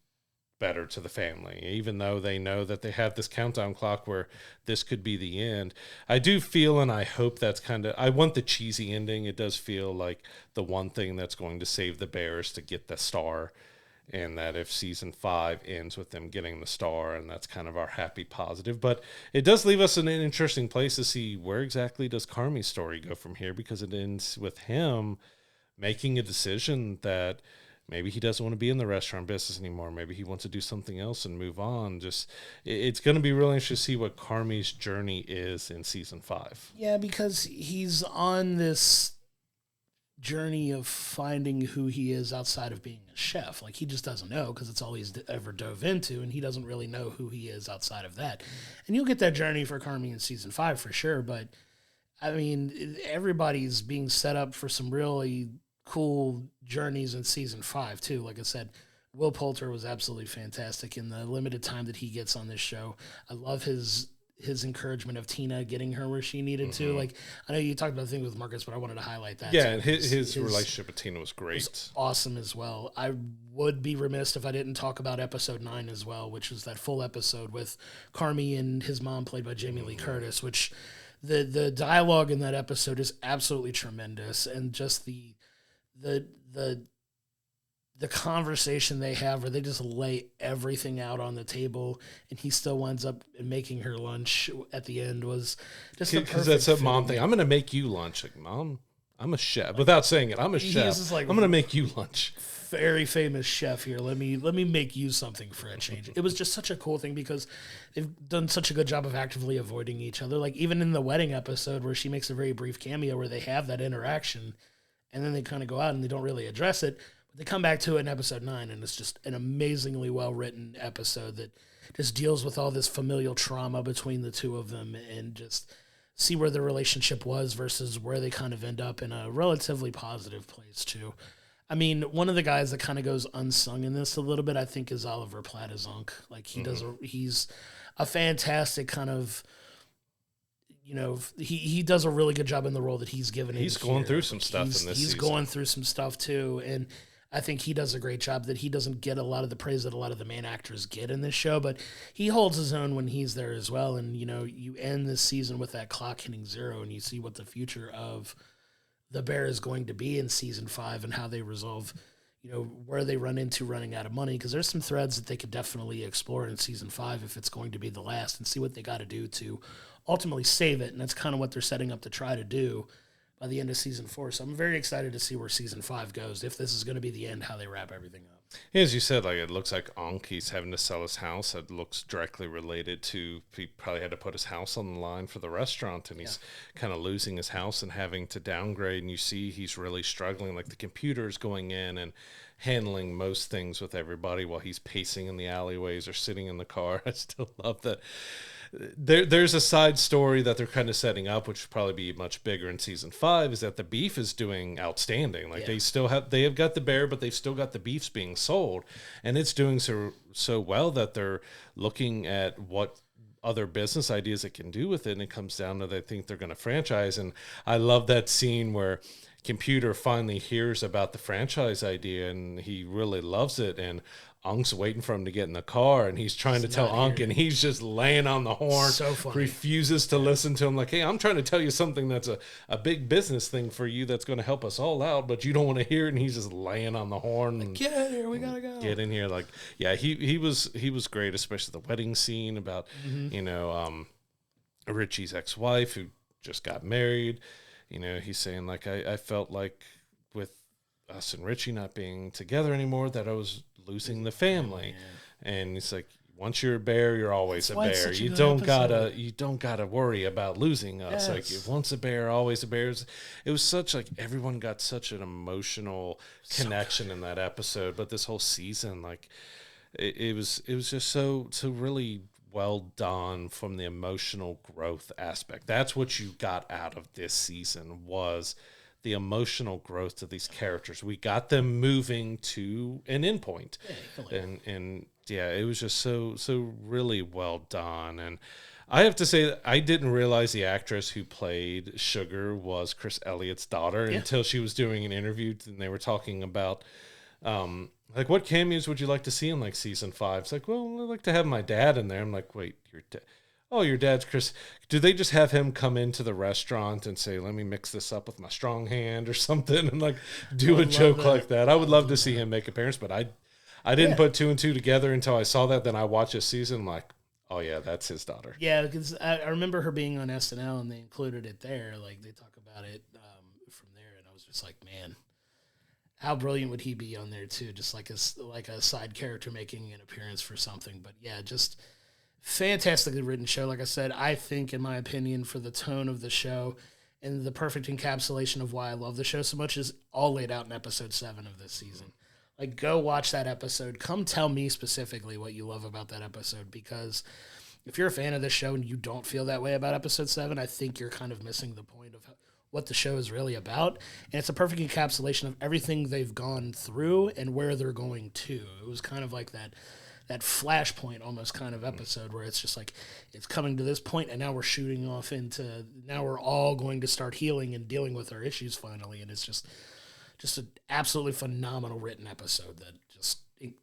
better to the family, even though they know that they have this countdown clock where this could be the end. I do feel, and I hope that's I want the cheesy ending. It does feel like the one thing that's going to save the Bears to get the star, and that if season 5 ends with them getting the star, and that's kind of our happy positive. But it does leave us in an interesting place to see where exactly does Carmi's story go from here, because it ends with him making a decision that maybe he doesn't want to be in the restaurant business anymore. Maybe he wants to do something else and move on. It's going to be really interesting to see what Carmi's journey is in season 5. Yeah, because he's on this journey of finding who he is outside of being a chef. Like, he just doesn't know, because it's all he's ever dove into, and he doesn't really know who he is outside of that. And you'll get that journey for Carmi in season 5 for sure, but I mean, everybody's being set up for some really cool journeys in season 5 too. Like I said, Will Poulter was absolutely fantastic in the limited time that he gets on this show. I love his his encouragement of Tina getting her where she needed to. Like, I know you talked about the thing with Marcus, but I wanted to highlight that. Yeah, too, and his relationship with Tina was great. was awesome as well. I would be remiss if I didn't talk about episode 9 as well, which was that full episode with Carmi and his mom played by Jamie Lee Curtis, which the dialogue in that episode is absolutely tremendous, and just the conversation they have where they just lay everything out on the table, and he still winds up making her lunch at the end was just because that's a mom thing. I'm going to make you lunch. Like, Mom, I'm a chef. Without saying it, I'm a chef. Like, I'm going to make you lunch. Very famous chef here. Let me make you something for a change. It was just such a cool thing because they've done such a good job of actively avoiding each other. Like even in the wedding episode where she makes a very brief cameo where they have that interaction, and then they kind of go out and they don't really address it. They come back to it in episode 9, and it's just an amazingly well-written episode that just deals with all this familial trauma between the two of them and just see where their relationship was versus where they kind of end up in a relatively positive place, too. I mean, one of the guys that kind of goes unsung in this a little bit, I think, is Oliver Platt-Zonk. Like, he's a fantastic kind of... You know, he does a really good job in the role that he's given. He's going through some stuff in this season. He's going through some stuff, too, and I think he does a great job that he doesn't get a lot of the praise that a lot of the main actors get in this show, but he holds his own when he's there as well. And, you know, you end this season with that clock hitting 0 and you see what the future of the Bear is going to be in season 5 and how they resolve, you know, where they run into running out of money. Because there's some threads that they could definitely explore in season 5 if it's going to be the last and see what they got to do to ultimately save it. And that's kind of what they're setting up to try to do by the end of season 4. So I'm very excited to see where season 5 goes. If this is going to be the end, how they wrap everything up. Yeah, as you said, like it looks like Ankh, he's having to sell his house. It looks directly related to he probably had to put his house on the line for the restaurant, and he's kind of losing his house and having to downgrade. And you see he's really struggling. Like the computer's going in and handling most things with everybody while he's pacing in the alleyways or sitting in the car. I still love that. There's a side story that they're kind of setting up, which will probably be much bigger in season 5, is that the beef is doing outstanding. Like they have got the bear, but they've still got the beefs being sold, and it's doing so well that they're looking at what other business ideas it can do with it, and it comes down to they think they're going to franchise. And I love that scene where Computer finally hears about the franchise idea, and he really loves it, and Ankh's waiting for him to get in the car, and he's trying to tell Ankh, and he's just laying on the horn, so funny. Refuses to listen to him. Like, hey, I'm trying to tell you something that's a big business thing for you that's going to help us all out, but you don't want to hear it, and he's just laying on the horn. Like, get in here, we gotta go. Get in here. Like, yeah, he was great, especially the wedding scene about, Richie's ex-wife who just got married. You know, he's saying, like, I felt like with us and Richie not being together anymore that I was losing the family. And it's like, once you're a bear, you're always a bear. You don't gotta worry about losing us. Like, once a bear, always a bear. It was such like everyone got such an emotional connection in that episode. But this whole season, like it was just so really well done from the emotional growth aspect. That's what you got out of this season was the emotional growth of these characters. We got them moving to an endpoint, and yeah, it was just so really well done. And I have to say that I didn't realize the actress who played Sugar was Chris Elliott's daughter until she was doing an interview, and they were talking about like, what cameos would you like to see in like season 5? It's like, well, I'd like to have my dad in there. I'm like, wait, your dad? Oh, your dad's Chris. Do they just have him come into the restaurant and say, let me mix this up with my strong hand or something, and like do a joke like that? I would love to see him make appearance, but I didn't put 2 and 2 together until I saw that. Then I watched this season, I'm like, oh yeah, that's his daughter. Yeah, because I remember her being on SNL and they included it there. Like they talk about it from there, and I was just like, man, how brilliant would he be on there too? Just like a side character making an appearance for something. But yeah, just fantastically written show. Like I said, I think, in my opinion, for the tone of the show and the perfect encapsulation of why I love the show so much is all laid out in episode 7 of this season. Like, go watch that episode. Come tell me specifically what you love about that episode, because if you're a fan of this show and you don't feel that way about episode 7, I think you're kind of missing the point of what the show is really about. And it's a perfect encapsulation of everything they've gone through and where they're going to. It was kind of like that that flashpoint almost kind of episode where it's just like it's coming to this point and now we're shooting off into now we're all going to start healing and dealing with our issues finally, and it's just an absolutely phenomenal written episode that just it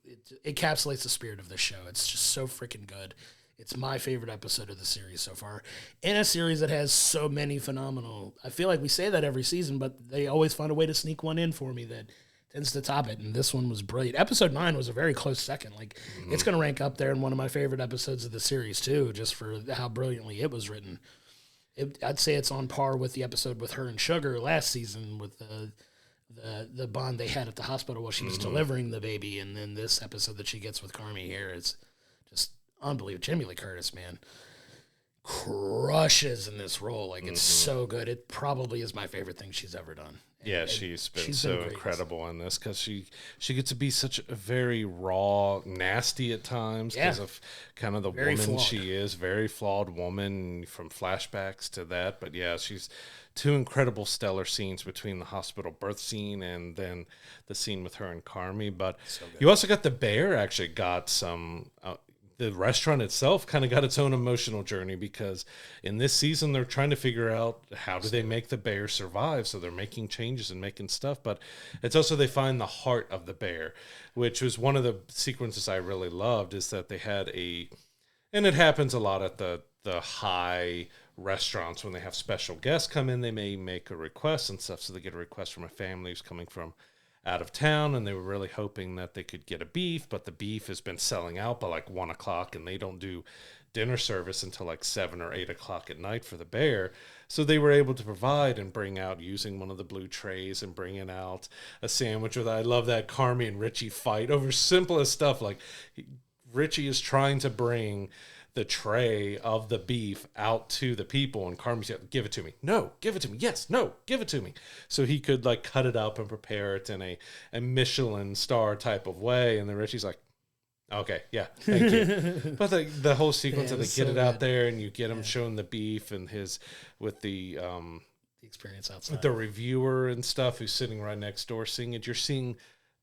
encapsulates the spirit of this show. It's just so freaking good. It's my favorite episode of the series so far, in a series that has so many phenomenal. I feel like we say that every season, but they always find a way to sneak one in for me that tends to top it, and this one was brilliant. Episode 9 was a very close second. Like, it's going to rank up there in one of my favorite episodes of the series, too, just for how brilliantly it was written. I'd say it's on par with the episode with her and Sugar last season with the bond they had at the hospital while she was delivering the baby, and then this episode that she gets with Carmi here is just unbelievable. Jamie Lee Curtis, man, crushes in this role. Like, it's so good. It probably is my favorite thing she's ever done. Yeah, she's been so incredible in this because she gets to be such a very raw, nasty at times because of kind of the very woman flawed. She is. Very flawed woman from flashbacks to that. But yeah, she's two incredible stellar scenes between the hospital birth scene and then the scene with her and Carmi. But you also got the bear actually got some... the restaurant itself kind of got its own emotional journey because in this season they're trying to figure out how do they make the bear survive, so they're making changes and making stuff, but it's also they find the heart of the bear, which was one of the sequences I really loved, is that they had and it happens a lot at the high restaurants when they have special guests come in, they may make a request and stuff, so they get a request from a family who's coming from out of town, and they were really hoping that they could get a beef, but the beef has been selling out by like 1 o'clock, and they don't do dinner service until like 7 or 8 o'clock at night for the bear. So they were able to provide and bring out, using one of the blue trays and bringing out a sandwich with, I love that Carmi and Richie fight over simplest stuff. Like Richie is trying to bring the tray of the beef out to the people, and Carmi's like, give it to me. No, give it to me. Yes, no, give it to me. So he could like cut it up and prepare it in a Michelin star type of way. And then Richie's like, okay, yeah, thank you. But the whole sequence of they get it out there and you get him showing the beef and with the experience outside, with the reviewer and stuff who's sitting right next door seeing it, you're seeing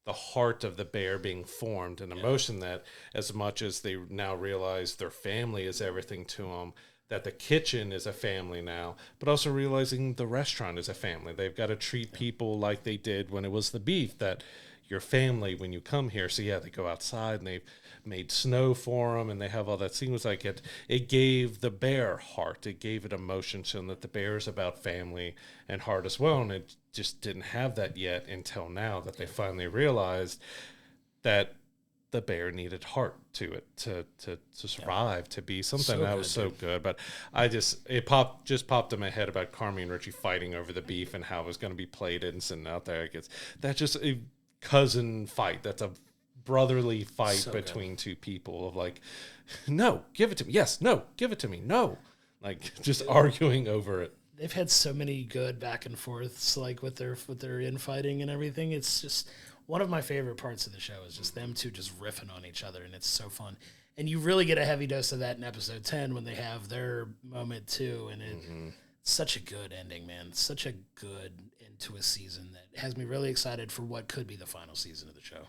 the heart of the bear being formed, an emotion that as much as they now realize their family is everything to them, that the kitchen is a family now, but also realizing the restaurant is a family. They've got to treat people like they did when it was the beef, that your family when you come here. So yeah, they go outside and they've made snow for them and they have all that scene. Was like it gave the bear heart. It gave it emotion, so that the bear is about family and heart as well. And it just didn't have that yet until now that they finally realized that the bear needed heart to it to survive, to be something that was so good. But it popped in my head about Carmi and Richie fighting over the beef and how it was going to be plated and sitting out there. That's just a cousin fight. That's a brotherly fight between two people of like, no, give it to me. Yes, no, give it to me. No, like just arguing over it. They've had so many good back and forths, like with their infighting and everything. It's just one of my favorite parts of the show is just them two just riffing on each other, and it's so fun. And you really get a heavy dose of that in episode 10 when they have their moment too, and it's such a good ending, man. Such a good end to a season that has me really excited for what could be the final season of the show.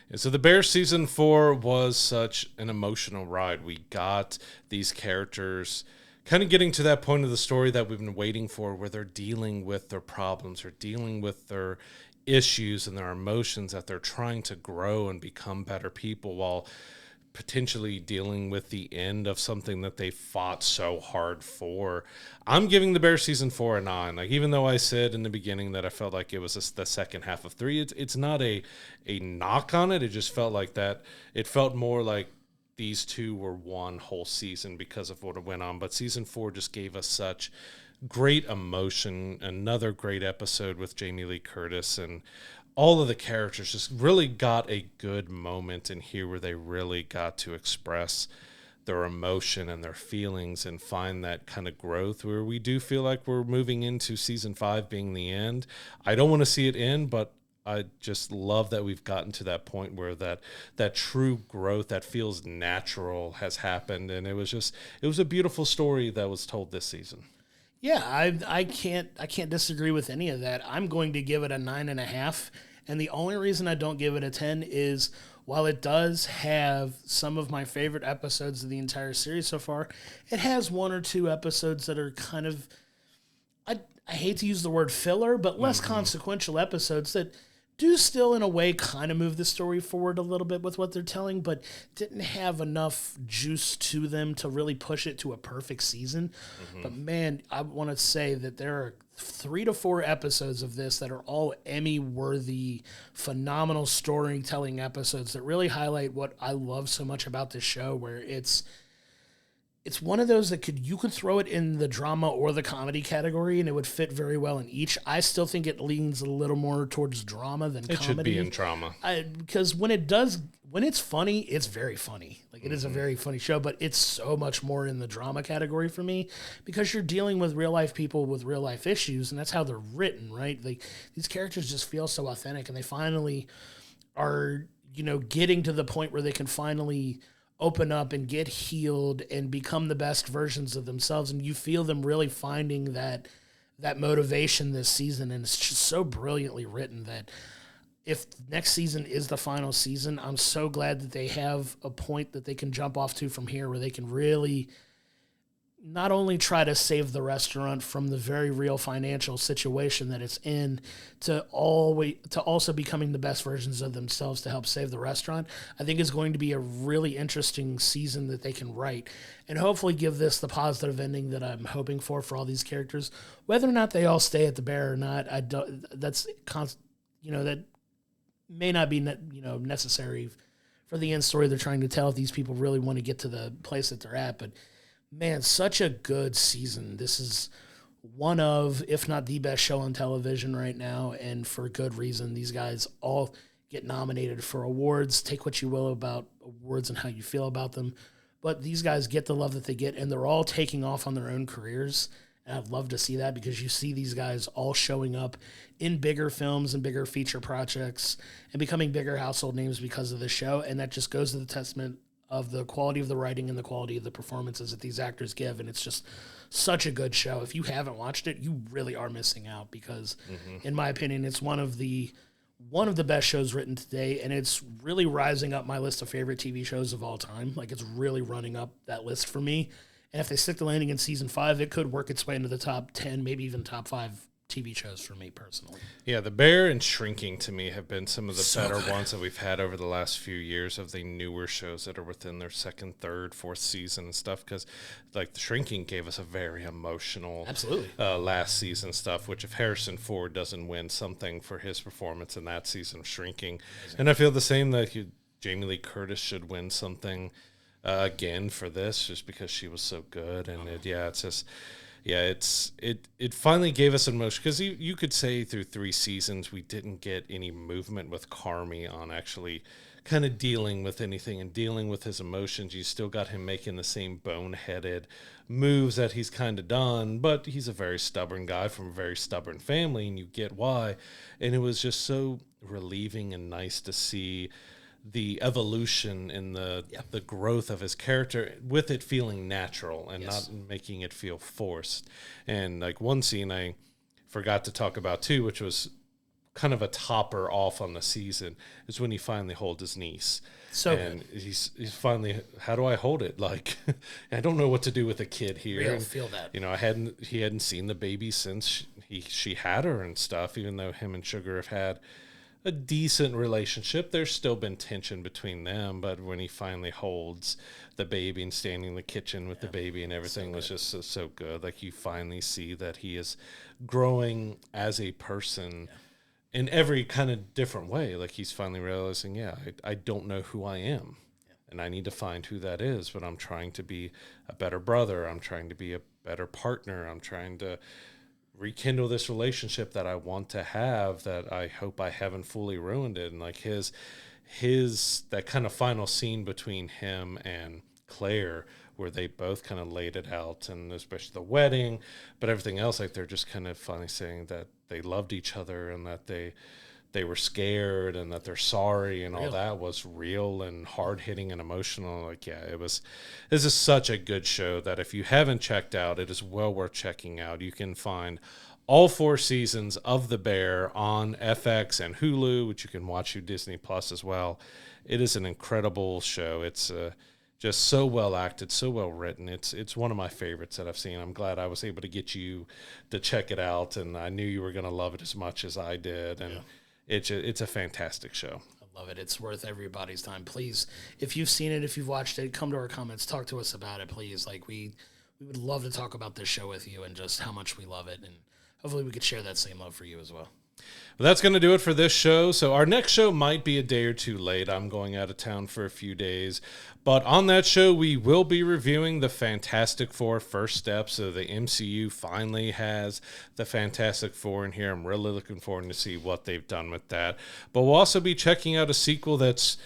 And so the Bear season 4 was such an emotional ride. We got these characters kind of getting to that point of the story that we've been waiting for, where they're dealing with their problems or dealing with their issues and their emotions, that they're trying to grow and become better people while potentially dealing with the end of something that they fought so hard for. I'm giving the Bear season 4 a 9. Like, even though I said in the beginning that I felt like it was the second half of 3, it's not a knock on it. It just felt like that. It felt more like these two were one whole season because of what went on. But season 4 just gave us such great emotion. Another great episode with Jamie Lee Curtis, and all of the characters just really got a good moment in here where they really got to express their emotion and their feelings and find that kind of growth, where we do feel like we're moving into season 5 being the end. I don't want to see it end, but I just love that we've gotten to that point where that true growth that feels natural has happened. And it was a beautiful story that was told this season. Yeah, I can't disagree with any of that. I'm going to give it a 9.5. And the only reason I don't give it a 10 is while it does have some of my favorite episodes of the entire series so far, it has one or two episodes that are kind of, I hate to use the word filler, but less consequential episodes that do still, in a way, kind of move the story forward a little bit with what they're telling, but didn't have enough juice to them to really push it to a perfect season. But man, I want to say that there are 3 to 4 episodes of this that are all Emmy-worthy, phenomenal storytelling episodes that really highlight what I love so much about this show, where it's one of those that you could throw it in the drama or the comedy category, and it would fit very well in each. I still think it leans a little more towards drama than comedy. It should be in drama. Because when it's funny, it's very funny. Like, it is a very funny show, but it's so much more in the drama category for me, because you're dealing with real life people with real life issues, and that's how they're written, right? Like, these characters just feel so authentic, and they finally are, getting to the point where they can finally open up and get healed and become the best versions of themselves. And you feel them really finding that motivation this season. And it's just so brilliantly written that if next season is the final season, I'm so glad that they have a point that they can jump off to from here, where they can really not only try to save the restaurant from the very real financial situation that it's in, to also becoming the best versions of themselves to help save the restaurant. I think is going to be a really interesting season that they can write, and hopefully give this the positive ending that I'm hoping for all these characters. Whether or not they all stay at the Bear or not, that may not be necessary for the end story they're trying to tell if these people really want to get to the place that they're at. But man, such a good season. This is one of, if not the best show on television right now, and for good reason. These guys all get nominated for awards. Take what you will about awards and how you feel about them, but these guys get the love that they get, and they're all taking off on their own careers. And I'd love to see that, because you see these guys all showing up in bigger films and bigger feature projects and becoming bigger household names because of the show, and that just goes to the testament of the quality of the writing and the quality of the performances that these actors give. And it's just such a good show. If you haven't watched it, you really are missing out, because in my opinion, it's one of the best shows written today, and it's really rising up my list of favorite TV shows of all time. Like, it's really running up that list for me. And if they stick the landing in season 5, it could work its way into the top 10, maybe even top 5 TV shows for me personally. Yeah, The Bear and Shrinking to me have been some of the better ones that we've had over the last few years, of the newer shows that are within their second, third, fourth season and stuff. Because like The Shrinking gave us a very emotional last season stuff, which if Harrison Ford doesn't win something for his performance in that season of Shrinking, and I feel the same that Jamie Lee Curtis should win something again for this, just because she was so good. And it finally gave us an emotion, because you could say through 3 seasons we didn't get any movement with Carmy on actually kind of dealing with anything and dealing with his emotions. You still got him making the same boneheaded moves that he's kind of done, but he's a very stubborn guy from a very stubborn family, and you get why. And it was just so relieving and nice to see the evolution and the growth of his character, with it feeling natural and not making it feel forced. And like one scene I forgot to talk about too, which was kind of a topper off on the season, is when he finally holds his niece. He's finally, how do I hold it? Like, I don't know what to do with a kid here. I feel that. He hadn't seen the baby since she had her and stuff, even though him and Sugar have had a decent relationship. There's still been tension between them, but when he finally holds the baby and standing in the kitchen with the baby and everything was just so good. Like, you finally see that he is growing as a person in every kind of different way. Like, he's finally realizing, I don't know who I am, and I need to find who that is, but I'm trying to be a better brother. I'm trying to be a better partner. I'm trying to rekindle this relationship that I want to have, that I hope I haven't fully ruined it. And like his that kind of final scene between him and Claire, where they both kind of laid it out, and especially the wedding, but everything else, like they're just kind of finally saying that they loved each other, and that they were scared, and that they're sorry, and all that was real and hard-hitting and emotional. Like, this is such a good show that if you haven't checked out, it is well worth checking out. You can find all 4 seasons of The Bear on FX and Hulu, which you can watch through Disney Plus as well. It is an incredible show. It's just so well acted, so well written. It's one of my favorites that I've seen. I'm glad I was able to get you to check it out, and I knew you were going to love it as much as I did. And it's a fantastic show. I love it. It's worth everybody's time. Please, if you've seen it, if you've watched it, come to our comments, talk to us about it, please. Like we would love to talk about this show with you and just how much we love it, and hopefully we could share that same love for you as well. But that's going to do it for this show. So our next show might be a day or two late. I'm going out of town for a few days. But on that show, we will be reviewing the Fantastic Four First Steps. So the MCU finally has the Fantastic Four in here. I'm really looking forward to see what they've done with that. But we'll also be checking out a sequel that's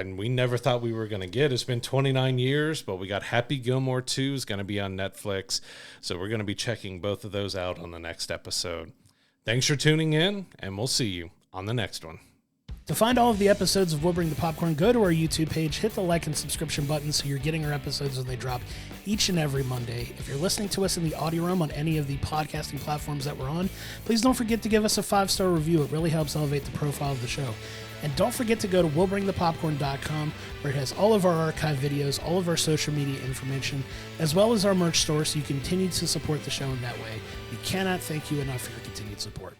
we never thought we were going to get. It's been 29 years, but we got Happy Gilmore 2 is going to be on Netflix. So we're going to be checking both of those out on the next episode. Thanks for tuning in, and we'll see you on the next one. To find all of the episodes of We'll Bring the Popcorn, go to our YouTube page, hit the like and subscription button so you're getting our episodes when they drop each and every Monday. If you're listening to us in the audio room on any of the podcasting platforms that we're on, please don't forget to give us a 5-star review. It really helps elevate the profile of the show. And don't forget to go to willbringthepopcorn.com, where it has all of our archive videos, all of our social media information, as well as our merch store, so you continue to support the show in that way. We cannot thank you enough for your continued support.